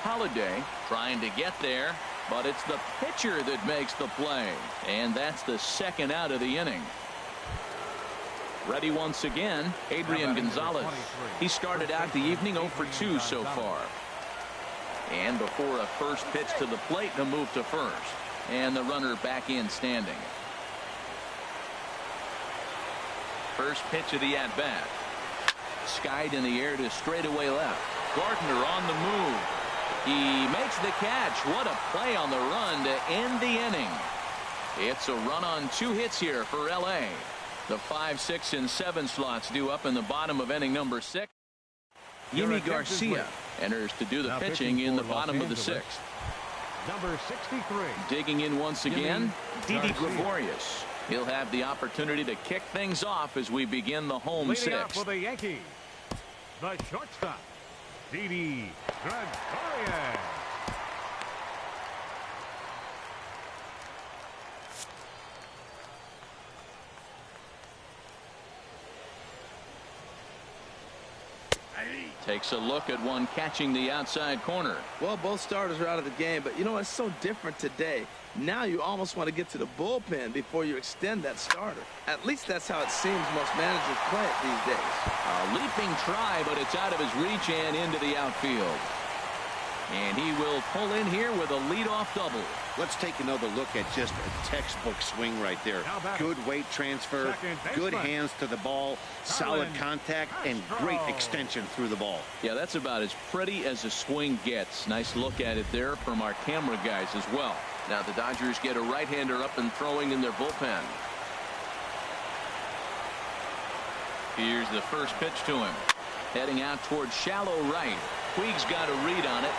Holiday trying to get there, but it's the pitcher that makes the play. And that's the 2nd out of the inning. Ready once again, Adrian Gonzalez. He started out the evening 0 for 2 so far. And before a first pitch to the plate, a move to first. And the runner back in standing. First pitch of the at-bat. Skied in the air to straightaway left. Gardner on the move. He makes the catch. What a play on the run to end the inning. It's a run on 2 hits here for L.A. The 5, 6, and 7 slots due up in the bottom of inning number 6. Yimi Garcia enters to do the pitching in the bottom of the 6th. Number 63. Digging in once again, Didi Gregorius. He'll have the opportunity to kick things off as we begin the home 6th. Leading off for the Yankees, the shortstop, Didi Gregorius. Takes a look at one catching the outside corner. Well, both starters are out of the game, but you know, it's so different today. Now you almost want to get to the bullpen before you extend that starter. At least that's how it seems most managers play it these days. A leaping try, but it's out of his reach and into the outfield. And he will pull in here with a leadoff double. Let's take another look at just a textbook swing right there. Good weight transfer, good hands to the ball, solid contact, and great extension through the ball. Yeah, that's about as pretty as a swing gets. Nice look at it there from our camera guys as well. Now the Dodgers get a right-hander up and throwing in their bullpen. Here's the first pitch to him. Heading out towards shallow right. Puig's got a read on it.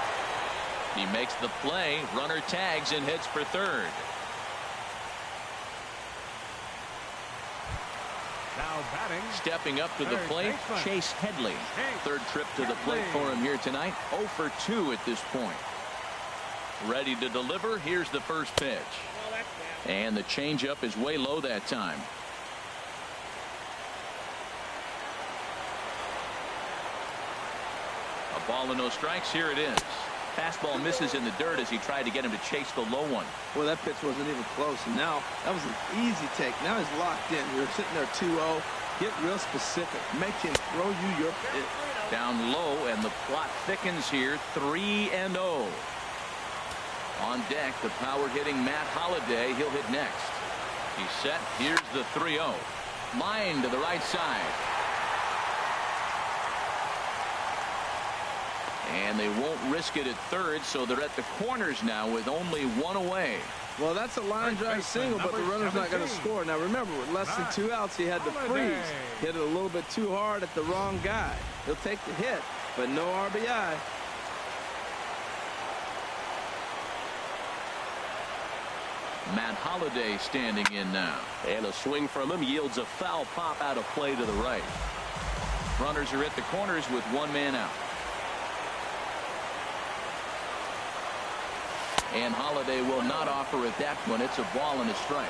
He makes the play. Runner tags and hits for third. Now batting. Stepping up to the plate, Chase Headley. Third trip to the plate for him here tonight. 0 for 2 at this point. Ready to deliver. Here's the first pitch. And the changeup is way low that time. A ball and no strikes. Here it is. Fastball misses in the dirt as he tried to get him to chase the low one. Well, that pitch wasn't even close, and now that was an easy take. Now he's locked in. You're sitting there 2-0. Get real specific. Make him throw you your pitch. Down low, and the plot thickens here. 3-0. On deck, the power hitting Matt Holliday. He'll hit next. He's set. Here's the 3-0. Line to the right side. And they won't risk it at third, so they're at the corners now with only one away. Well, that's a line drive single, but the runner's not going to score. Now, remember, with less than 2 outs, he had to freeze. Hit it a little bit too hard at the wrong guy. He'll take the hit, but no RBI. Matt Holliday standing in now. And a swing from him yields a foul pop out of play to the right. Runners are at the corners with one man out. And Holliday will not offer at that one. It's a ball and a strike.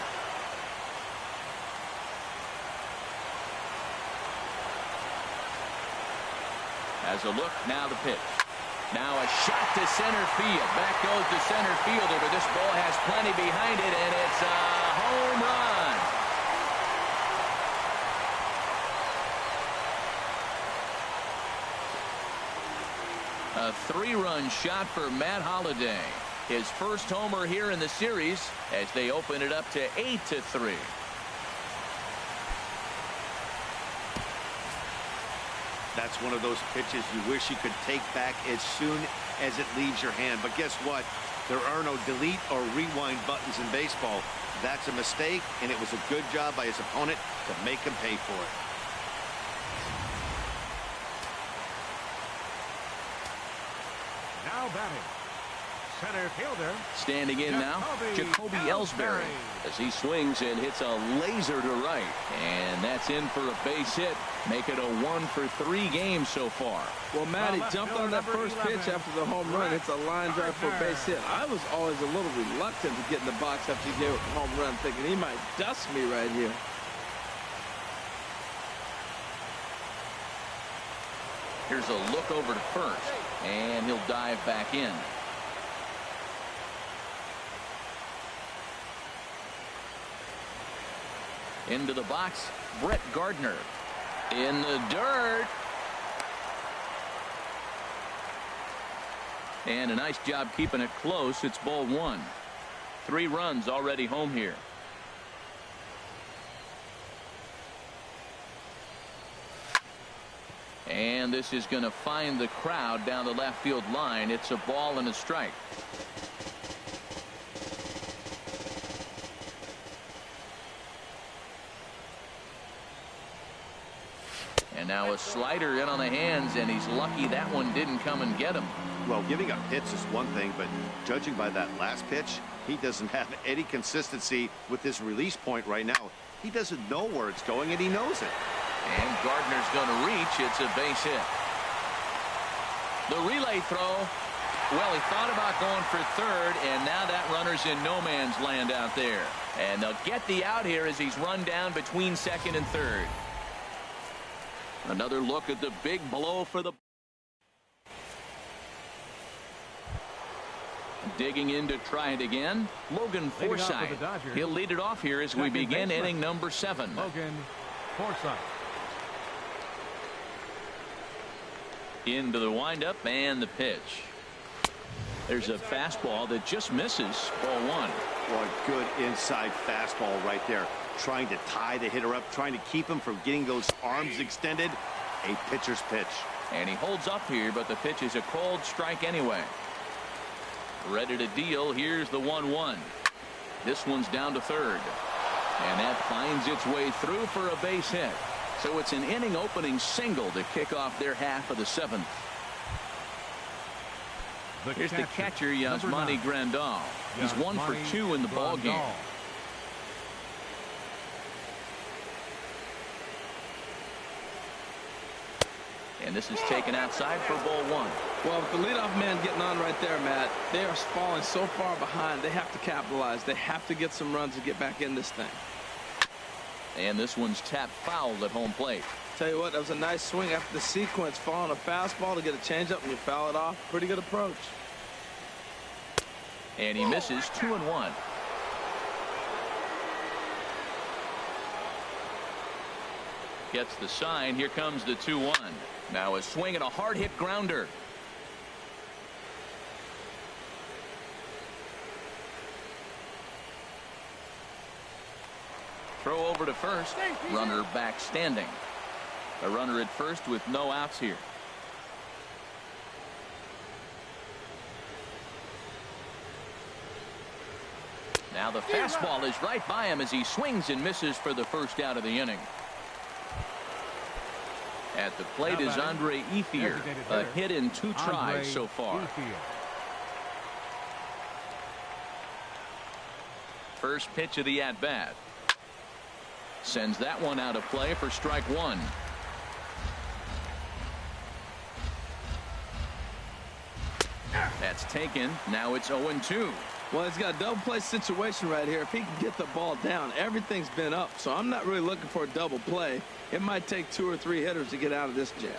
As a look, now the pitch. Now a shot to center field. Back goes the center fielder, but this ball has plenty behind it, and it's a home run. A 3-run shot for Matt Holliday. His first homer here in the series as they open it up to 8-3. That's one of those pitches you wish you could take back as soon as it leaves your hand. But guess what? There are no delete or rewind buttons in baseball. That's a mistake, and it was a good job by his opponent to make him pay for it. Now batting, center fielder. Standing in now, Jacoby Ellsbury, as he swings and hits a laser to right. And that's in for a base hit. Make it a 1-for-3 game so far. Well, Matty jumped on that first pitch after the home run. It's a line drive for a base hit. I was always a little reluctant to get in the box after he gave up a home run, thinking he might dust me right here. Here's a look over to first, and he'll dive back in. Into the box, Brett Gardner. In the dirt. And a nice job keeping it close. It's ball 1. 3 runs already home here. And this is going to find the crowd down the left field line. It's a ball and a strike. And now a slider in on the hands, and he's lucky that one didn't come and get him. Well, giving up hits is one thing, but judging by that last pitch, he doesn't have any consistency with his release point right now. He doesn't know where it's going, and he knows it. And Gardner's going to reach. It's a base hit. The relay throw. Well, he thought about going for third, and now that runner's in no man's land out there. And they'll get the out here as he's run down between second and third. Another look at the big blow for the. Digging in to try it again, Logan Forsythe. He'll lead it off here as we begin inning number 7. Logan Forsythe. Into the windup and the pitch. There's a fastball that just misses. Ball 1. What good inside fastball right there. Trying to tie the hitter up, trying to keep him from getting those arms extended. A pitcher's pitch. And he holds up here, but the pitch is a cold strike anyway. Ready to deal. Here's the 1-1. This one's down to third. And that finds its way through for a base hit. So it's an inning opening single to kick off their half of the 7th. Here's the catcher, Yasmani Grandal. He's 1 for 2 in the ball game. And this is taken outside for ball 1. Well, with the leadoff man getting on right there, Matt, they are falling so far behind. They have to capitalize. They have to get some runs to get back in this thing. And this one's tapped foul at home plate. Tell you what, that was a nice swing after the sequence. Following a fastball to get a changeup and you foul it off. Pretty good approach. And he misses 2-1. Gets the sign. Here comes the 2-1. Now a swing and a hard hit grounder. Throw over to first. Runner back standing. A runner at first with no outs here. Now the fastball is right by him as he swings and misses for the first out of the inning. At the plate is Andre Ethier. A hit in 2 tries so far. First pitch of the at-bat. Sends that one out of play for strike 1. That's taken. Now it's 0-2. Well, he's got a double play situation right here. If he can get the ball down, everything's been up. So I'm not really looking for a double play. It might take 2 or 3 hitters to get out of this jam.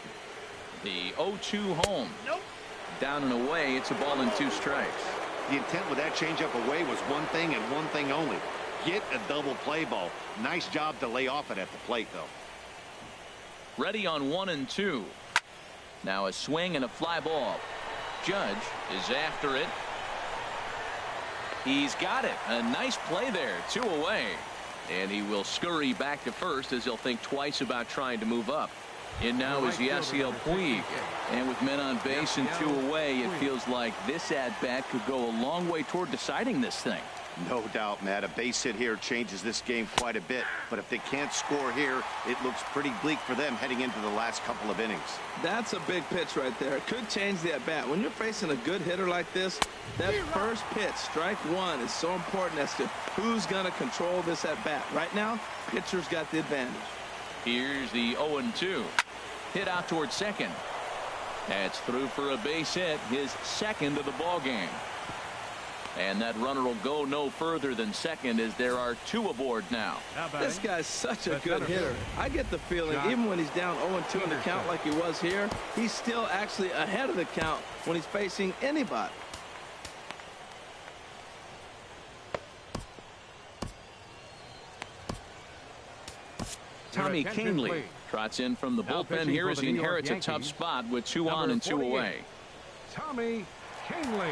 The 0-2 home. Nope. Down and away. It's a ball and 2 strikes. The intent with that changeup away was one thing and one thing only. Get a double play ball. Nice job to lay off it at the plate, though. Ready on 1-2. Now a swing and a fly ball. Judge is after it. He's got it. A nice play there. 2 away. And he will scurry back to first as he'll think twice about trying to move up. In now is Yasiel Puig. And with men on base and 2 away, it feels like this at-bat could go a long way toward deciding this thing. No doubt, Matt. A base hit here changes this game quite a bit. But if they can't score here, it looks pretty bleak for them heading into the last couple of innings. That's a big pitch right there. It could change the at-bat. When you're facing a good hitter like this, that first pitch, strike 1, is so important as to who's going to control this at-bat. Right now, pitcher's got the advantage. Here's the 0-2. Hit out towards second. That's through for a base hit, his second of the ball game. And that runner will go no further than second as there are 2 aboard now. This guy's such a good hitter. I get the feeling even when he's down 0-2 in the count like he was here, he's still actually ahead of the count when he's facing anybody. Tommy Kahnle trots in from the bullpen here as he inherits a tough spot with 2 on and 2 away. Tommy Kahnle.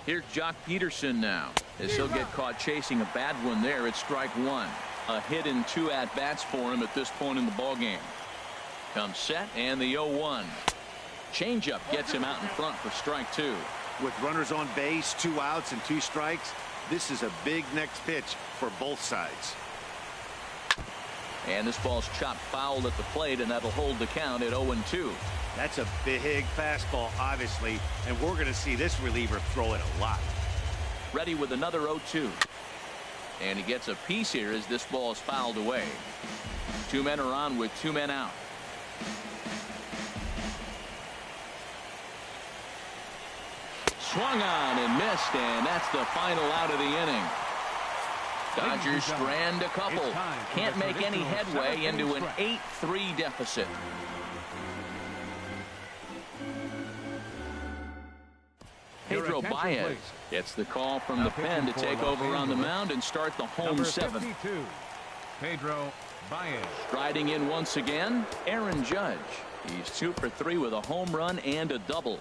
Here's Jock Peterson now as he'll get caught chasing a bad one there at strike 1. A hit in 2 at-bats for him at this point in the ballgame. Comes set and the 0-1. Changeup gets him out in front for strike 2. With runners on base, 2 outs and 2 strikes, this is a big next pitch for both sides. And this ball's chopped foul at the plate, and that'll hold the count at 0-2. That's a big fastball, obviously, and we're going to see this reliever throw it a lot. Ready with another 0-2. And he gets a piece here as this ball is fouled away. 2 men are on with 2 men out. Swung on and missed, and that's the final out of the inning. Dodgers strand a couple. Can't make any headway into an 8-3 deficit. Pedro Baez gets the call from the pen to take over on the mound and start the home 7th. Pedro Baez. Striding in once again, Aaron Judge. He's 2 for 3 with a home run and a double.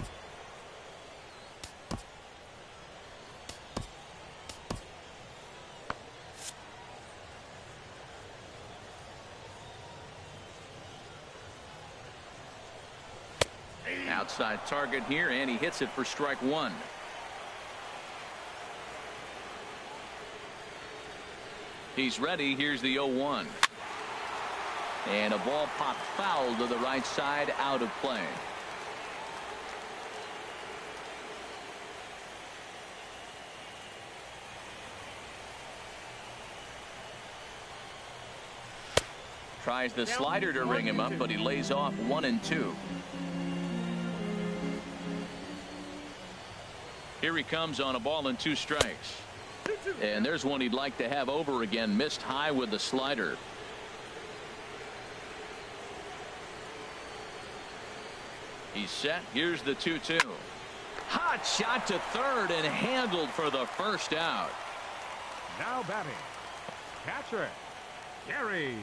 Outside target here, and he hits it for strike 1. He's ready. Here's the 0-1. And a ball popped foul to the right side, out of play. Tries the slider to ring him up, but he lays off 1-2. Here he comes on a ball and 2 strikes. And there's one he'd like to have over again. Missed high with the slider. He's set. Here's the 2-2. Hot shot to third and handled for the first out. Now batting, catcher, Gary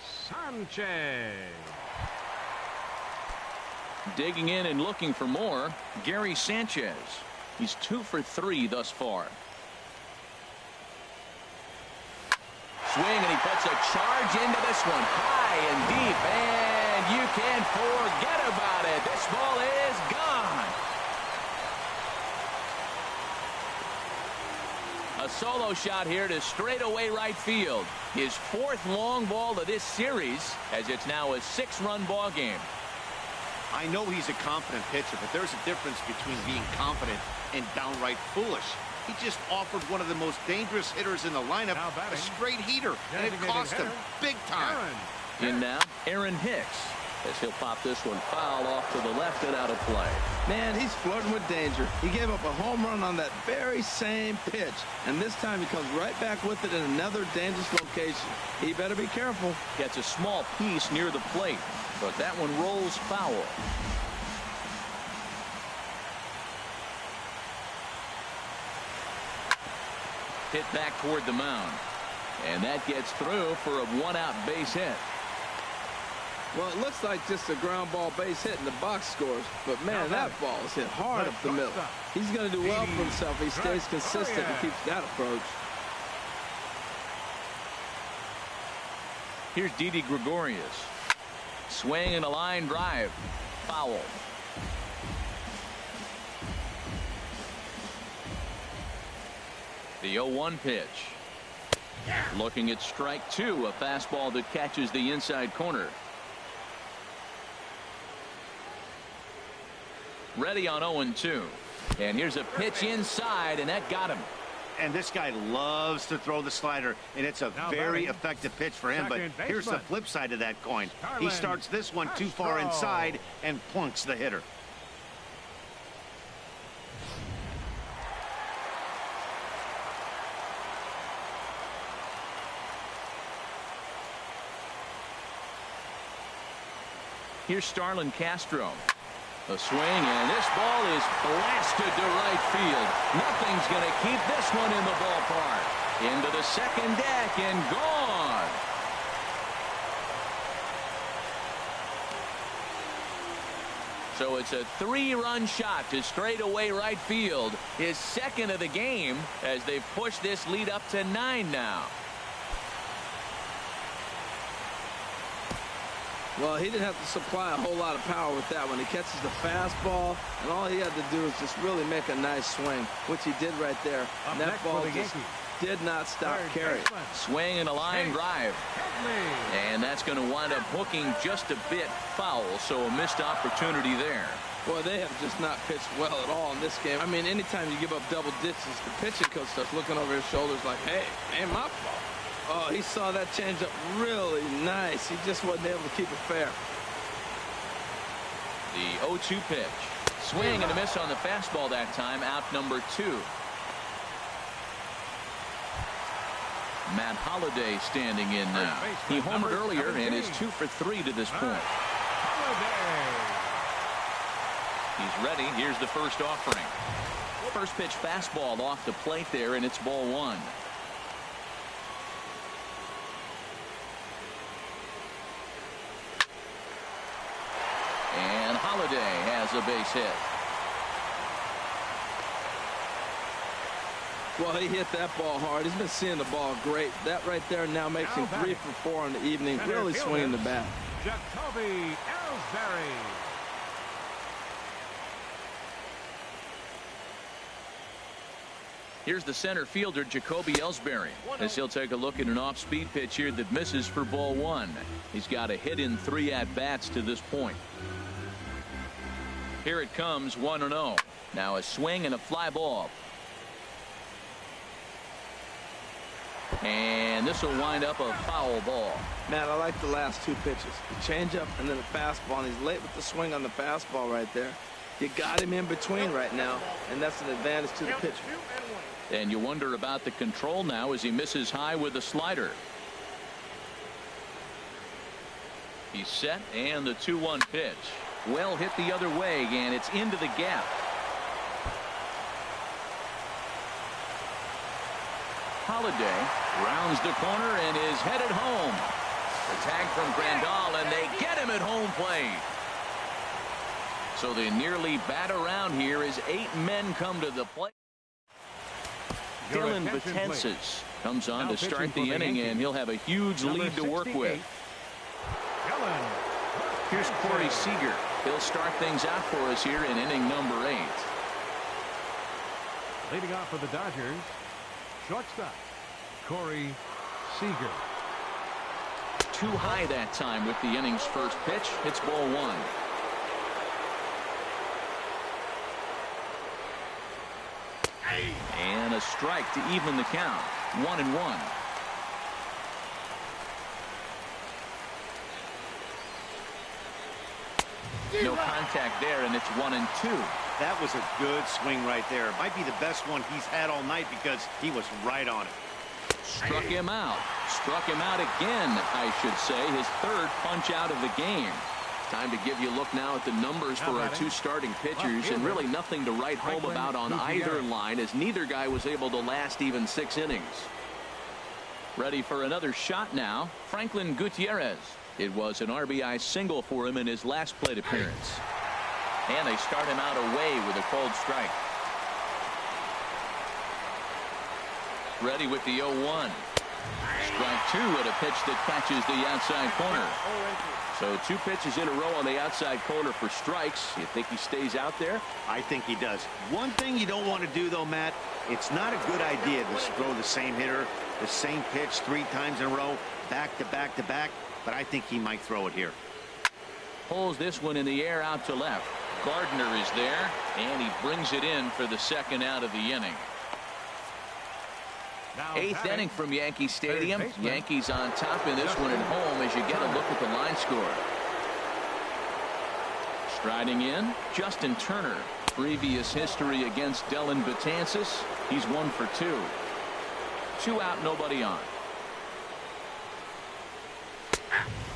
Sanchez. Digging in and looking for more, Gary Sanchez. He's 2 for 3 thus far. Swing, and he puts a charge into this one, high and deep, and you can forget about it. This ball is gone. A solo shot here to straightaway right field. His 4th long ball of this series, as it's now a 6-run ball game. I know he's a confident pitcher, but there's a difference between being confident and downright foolish. He just offered one of the most dangerous hitters in the lineup a straight heater, and it cost him big time. In now, Aaron Hicks, as he'll pop this one foul off to the left and out of play. Man, he's flirting with danger. He gave up a home run on that very same pitch, and this time he comes right back with it in another dangerous location. He better be careful. Gets a small piece near the plate, but that one rolls foul. Hit back toward the mound, and that gets through for a 1-out base hit. Well, it looks like just a ground ball base hit and the box scores, but man, that ball is hit hard up the middle. He's going to do well for himself. He stays consistent and keeps that approach. Here's Didi Gregorius. Swing and a line drive. Foul. The 0-1 pitch. Looking at strike 2, a fastball that catches the inside corner. Ready on 0-2. And here's a pitch inside, and that got him. And this guy loves to throw the slider, and it's a very effective pitch for him. But here's the flip side of that coin. He starts this one too far inside and plunks the hitter. Here's Starlin Castro. A swing, and this ball is blasted to right field. Nothing's going to keep this one in the ballpark. Into the second deck and gone. So it's a 3-run shot to straightaway right field. His 2nd of the game as they've pushed this lead up to 9 now. Well, he didn't have to supply a whole lot of power with that one. He catches the fastball, and all he had to do is just really make a nice swing, which he did right there. And that ball just did not stop carrying. Swing and a line drive. And that's going to wind up hooking just a bit foul, so a missed opportunity there. Boy, they have just not pitched well at all in this game. I mean, anytime you give up double digits, the pitching coach starts looking over his shoulders like, hey, ain't my fault. Oh, he saw that changeup really nice. He just wasn't able to keep it fair. The 0-2 pitch. Swing and a miss on the fastball that time. Out number 2. Matt Holliday standing in now. He homered earlier and is 2 for 3 to this point. He's ready. Here's the first offering. First pitch fastball off the plate there, and it's ball 1. And Holliday has a base hit. Well, he hit that ball hard. He's been seeing the ball great. That right there now makes him 3 for 4 on the evening. Really swinging the bat. Jacoby Ellsbury. Here's the center fielder, Jacoby Ellsbury, as he'll take a look at an off-speed pitch here that misses for ball 1. He's got a hit in 3 at-bats to this point. Here it comes, 1-0. Now a swing and a fly ball. And this will wind up a foul ball. Man, I like the last 2 pitches. The changeup and then the fastball. And he's late with the swing on the fastball right there. You got him in between right now, and that's an advantage to the pitcher. And you wonder about the control now as he misses high with the slider. He's set, and the 2-1 pitch. Well hit the other way, and it's into the gap. Holiday rounds the corner and is headed home. The tag from Grandal, and they get him at home plate. So they nearly bat around here as 8 men come to the plate. Dylan Betances comes on to start the inning, and he'll have a huge lead to work with. Here's Corey Seager. He'll start things out for us here in inning number 8. Leading off for the Dodgers, shortstop Corey Seager. Too high that time with the inning's first pitch. It's ball 1. And a strike to even the count. 1-1. No contact there, and it's 1-2. That was a good swing right there. Might be the best one he's had all night because he was right on it. Struck him out. Struck him out again, I should say. His 3rd punch out of the game. Time to give you a look now at the numbers for our 2 starting pitchers, and really nothing to write home about on either line, as neither guy was able to last even 6 innings. Ready for another shot now, Franklin Gutierrez. It was an RBI single for him in his last plate appearance. And they start him out away with a cold strike. Ready with the 0-1. Strike 2 at a pitch that catches the outside corner. So 2 pitches in a row on the outside corner for strikes. You think he stays out there? I think he does. One thing you don't want to do, though, Matt, it's not a good idea to throw the same hitter, the same pitch 3 times in a row, back to back to back, but I think he might throw it here. Pulls this one in the air out to left. Gardner is there, and he brings it in for the 2nd out of the inning. 8th inning from Yankee Stadium. Yankees on top in this one at home as you get a look at the line score. Striding in, Justin Turner. Previous history against Dylan Betances. He's 1 for 2. 2 out, nobody on.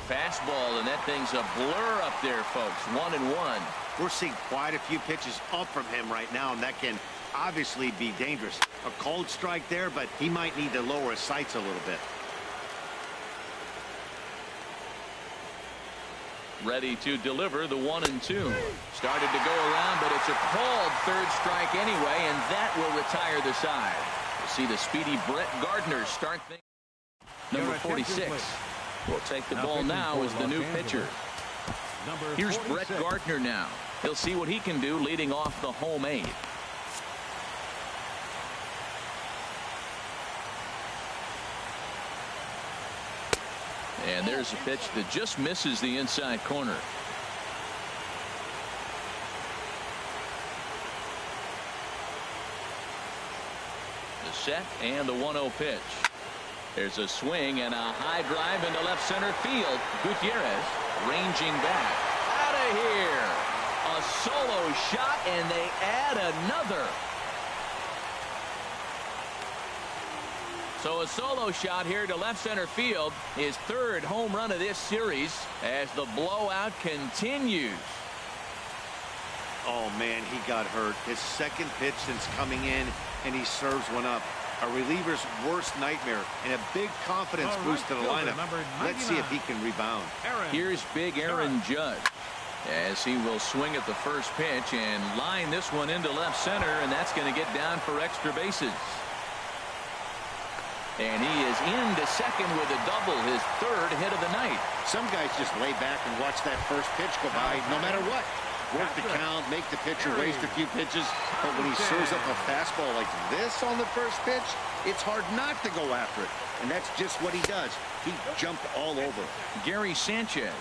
Fastball, and that thing's a blur up there, folks. 1-1. We're seeing quite a few pitches up from him right now, and that can obviously be dangerous. A cold strike there, but he might need to lower his sights a little bit. Ready to deliver the 1-2. Started to go around, but it's a called 3rd strike anyway, and that will retire the side. We'll see the speedy Brett Gardner start things. Number 46 will take the ball now as the new pitcher. Here's Brett Gardner now. He'll see what he can do leading off the home 8. And there's a pitch that just misses the inside corner. The set and the 1-0 pitch. There's a swing and a high drive into left center field. Gutierrez ranging back. Out of here. A solo shot, and they add another. So a solo shot here to left center field. His 3rd home run of this series as the blowout continues. Oh, man, he got hurt. His 2nd pitch since coming in, and he serves one up. A reliever's worst nightmare, and a big confidence boost to the lineup. Let's see if he can rebound. Here's big Aaron Judge as he will swing at the first pitch and line this one into left center, and that's going to get down for extra bases. And he is into second with a double, his 3rd hit of the night. Some guys just lay back and watch that first pitch go by no matter what. Work the count, make the pitcher waste a few pitches, but when he serves up a fastball like this on the first pitch, it's hard not to go after it. And that's just what he does. He jumped all over. Gary Sanchez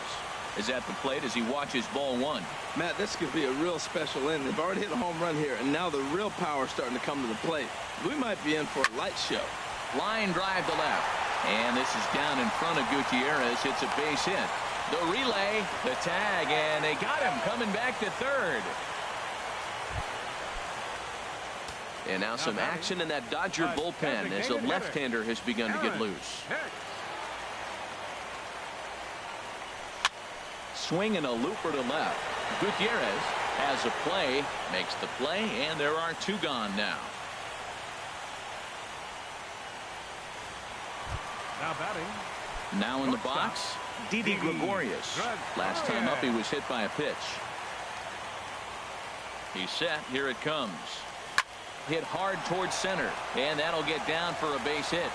is at the plate as he watches ball 1. Matt, this could be a real special inning. They've already hit a home run here, and now the real power is starting to come to the plate. We might be in for a light show. Line drive to left, and this is down in front of Gutierrez. It's a base hit. The relay, the tag, and they got him coming back to 3rd. And now some action in that Dodger bullpen as a left-hander has begun to get loose. Swing and a looper to left. Gutierrez has a play, makes the play, and there are 2 gone now. Now batting. Now in the box, Didi Gregorius. Last time up he was hit by a pitch. He's set. Here it comes. Hit hard towards center, and that'll get down for a base hit.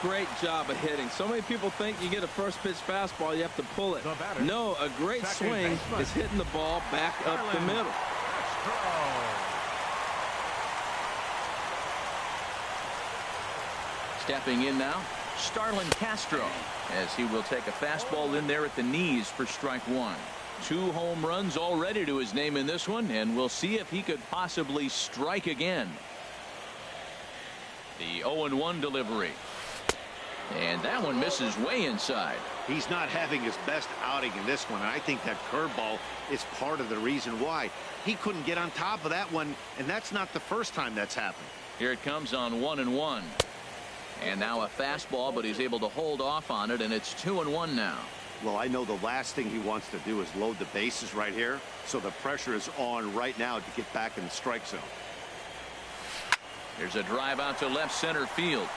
Great job of hitting. So many people think you get a first pitch fastball, you have to pull it. No, a great swing is hitting the ball back up the middle. Stepping in now, Starlin Castro, as he will take a fastball in there at the knees for strike 1. 2 home runs already to his name in this one, and we'll see if he could possibly strike again. The 0-1 delivery. And that one misses way inside. He's not having his best outing in this one, and I think that curveball is part of the reason why. He couldn't get on top of that one, and that's not the first time that's happened. Here it comes on 1-1. And now a fastball, but he's able to hold off on it, and it's 2-1 now. Well, I know the last thing he wants to do is load the bases right here, so the pressure is on right now to get back in the strike zone. There's a drive out to left center field.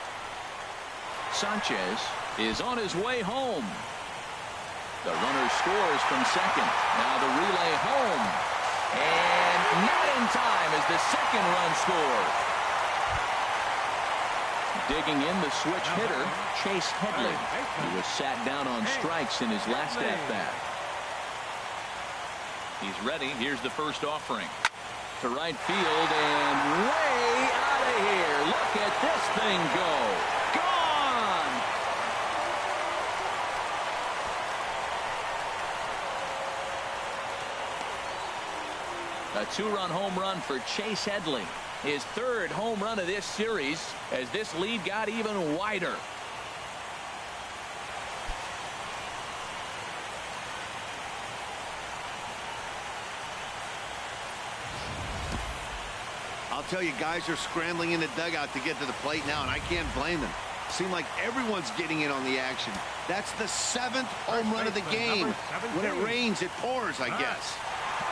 Sanchez is on his way home. The runner scores from second. Now the relay home. And not in time as the second run scores. Digging in the switch hitter, Chase Headley, who was sat down on strikes in his last at-bat. He's ready. Here's the first offering. To right field and way out of here. Look at this thing go. Gone! A 2-run home run for Chase Headley. His 3rd home run of this series as this lead got even wider. I'll tell you, guys are scrambling in the dugout to get to the plate now, and I can't blame them. Seems like everyone's getting in on the action. That's the 7th home run of the game. When it rains, it pours, I guess.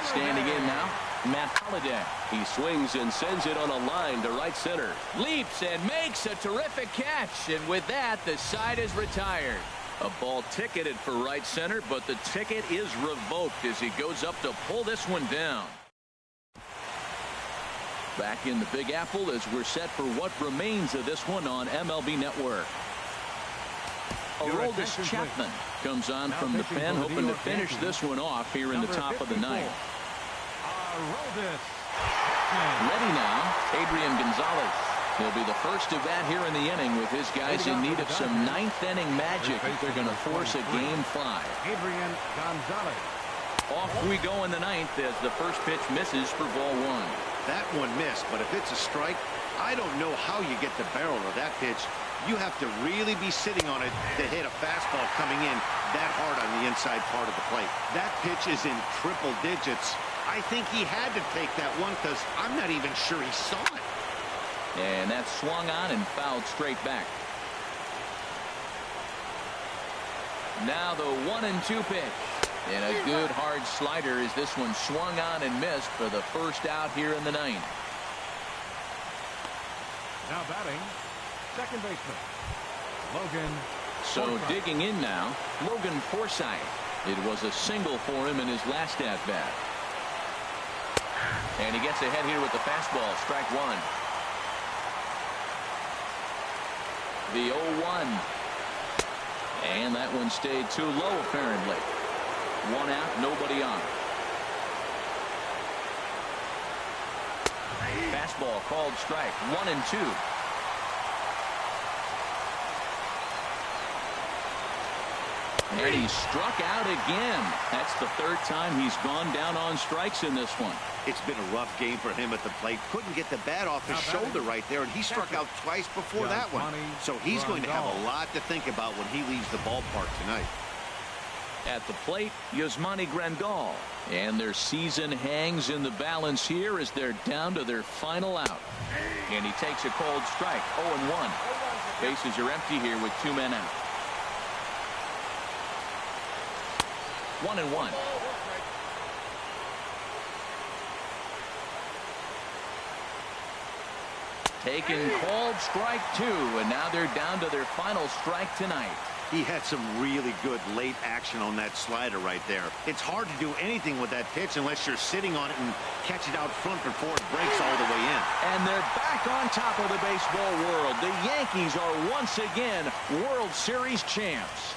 Standing in now, Matt Holliday. He swings and sends it on a line to right center. Leaps and makes a terrific catch. And with that, the side is retired. A ball ticketed for right center, but the ticket is revoked as he goes up to pull this one down. Back in the Big Apple as we're set for what remains of this one on MLB Network. Aroldis Chapman comes on from the pen, hoping to finish this one off here in the top of the 9th. Ready now, Adrian Gonzalez. He'll be the first to bat here in the inning with his guys in need of some 9th inning magic if they're going to force a game 5. Adrian Gonzalez. Off we go in the 9th as the first pitch misses for ball 1. That one missed, but if it's a strike, I don't know how you get the barrel of that pitch. You have to really be sitting on it to hit a fastball coming in that hard on the inside part of the plate. That pitch is in triple digits. I think he had to take that one because I'm not even sure he saw it. And that swung on and fouled straight back. Now the 1-2 pitch. And a good hard slider as this one swung on and missed for the first out here in the 9th. Now batting, second baseman, Logan. So Forsythe. digging in now, Logan Forsythe. It was a single for him in his last at-bat. And he gets ahead here with the fastball, strike 1. The 0-1. And that one stayed too low apparently. 1 out, nobody on. Fastball called strike, 1-2. And he struck out again. That's the 3rd time he's gone down on strikes in this one. It's been a rough game for him at the plate. Couldn't get the bat off his shoulder right there, and he struck out twice before that one. So he's going to have a lot to think about when he leaves the ballpark tonight. At the plate, Yasmani Grandal. And their season hangs in the balance here as they're down to their final out. And he takes a cold strike, 0-1. Bases are empty here with 2 men out. 1-1. Taken called strike 2, and now they're down to their final strike tonight. He had some really good late action on that slider right there. It's hard to do anything with that pitch unless you're sitting on it and catch it out front before it breaks all the way in. And they're back on top of the baseball world. The Yankees are once again World Series champs.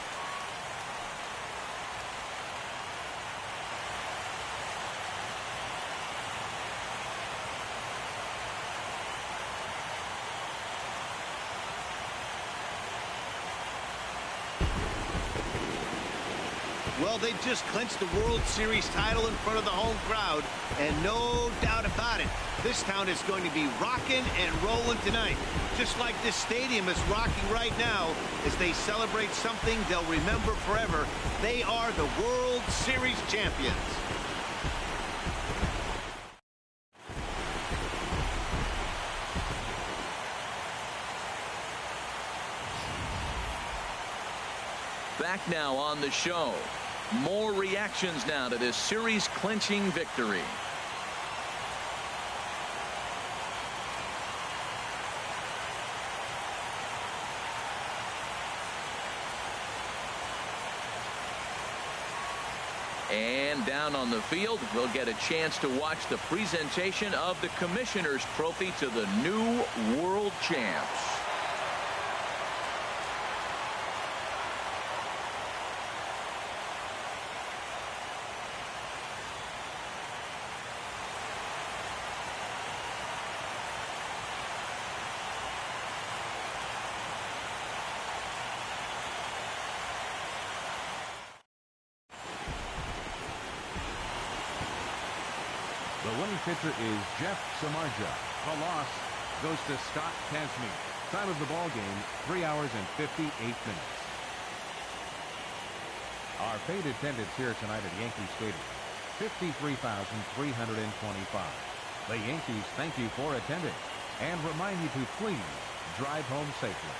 Well, they just clinched the World Series title in front of the home crowd, and no doubt about it, this town is going to be rocking and rolling tonight, just like this stadium is rocking right now as they celebrate something they'll remember forever. They are the World Series champions. Back now on the show. More reactions now to this series-clinching victory. And down on the field, we'll get a chance to watch the presentation of the Commissioner's Trophy to the new world champs. The winning pitcher is Jeff Samardzija. The loss goes to Scott Tasney. Time of the ball game, 3 hours and 58 minutes. Our paid attendance here tonight at Yankee Stadium, 53,325. The Yankees thank you for attending and remind you to please drive home safely.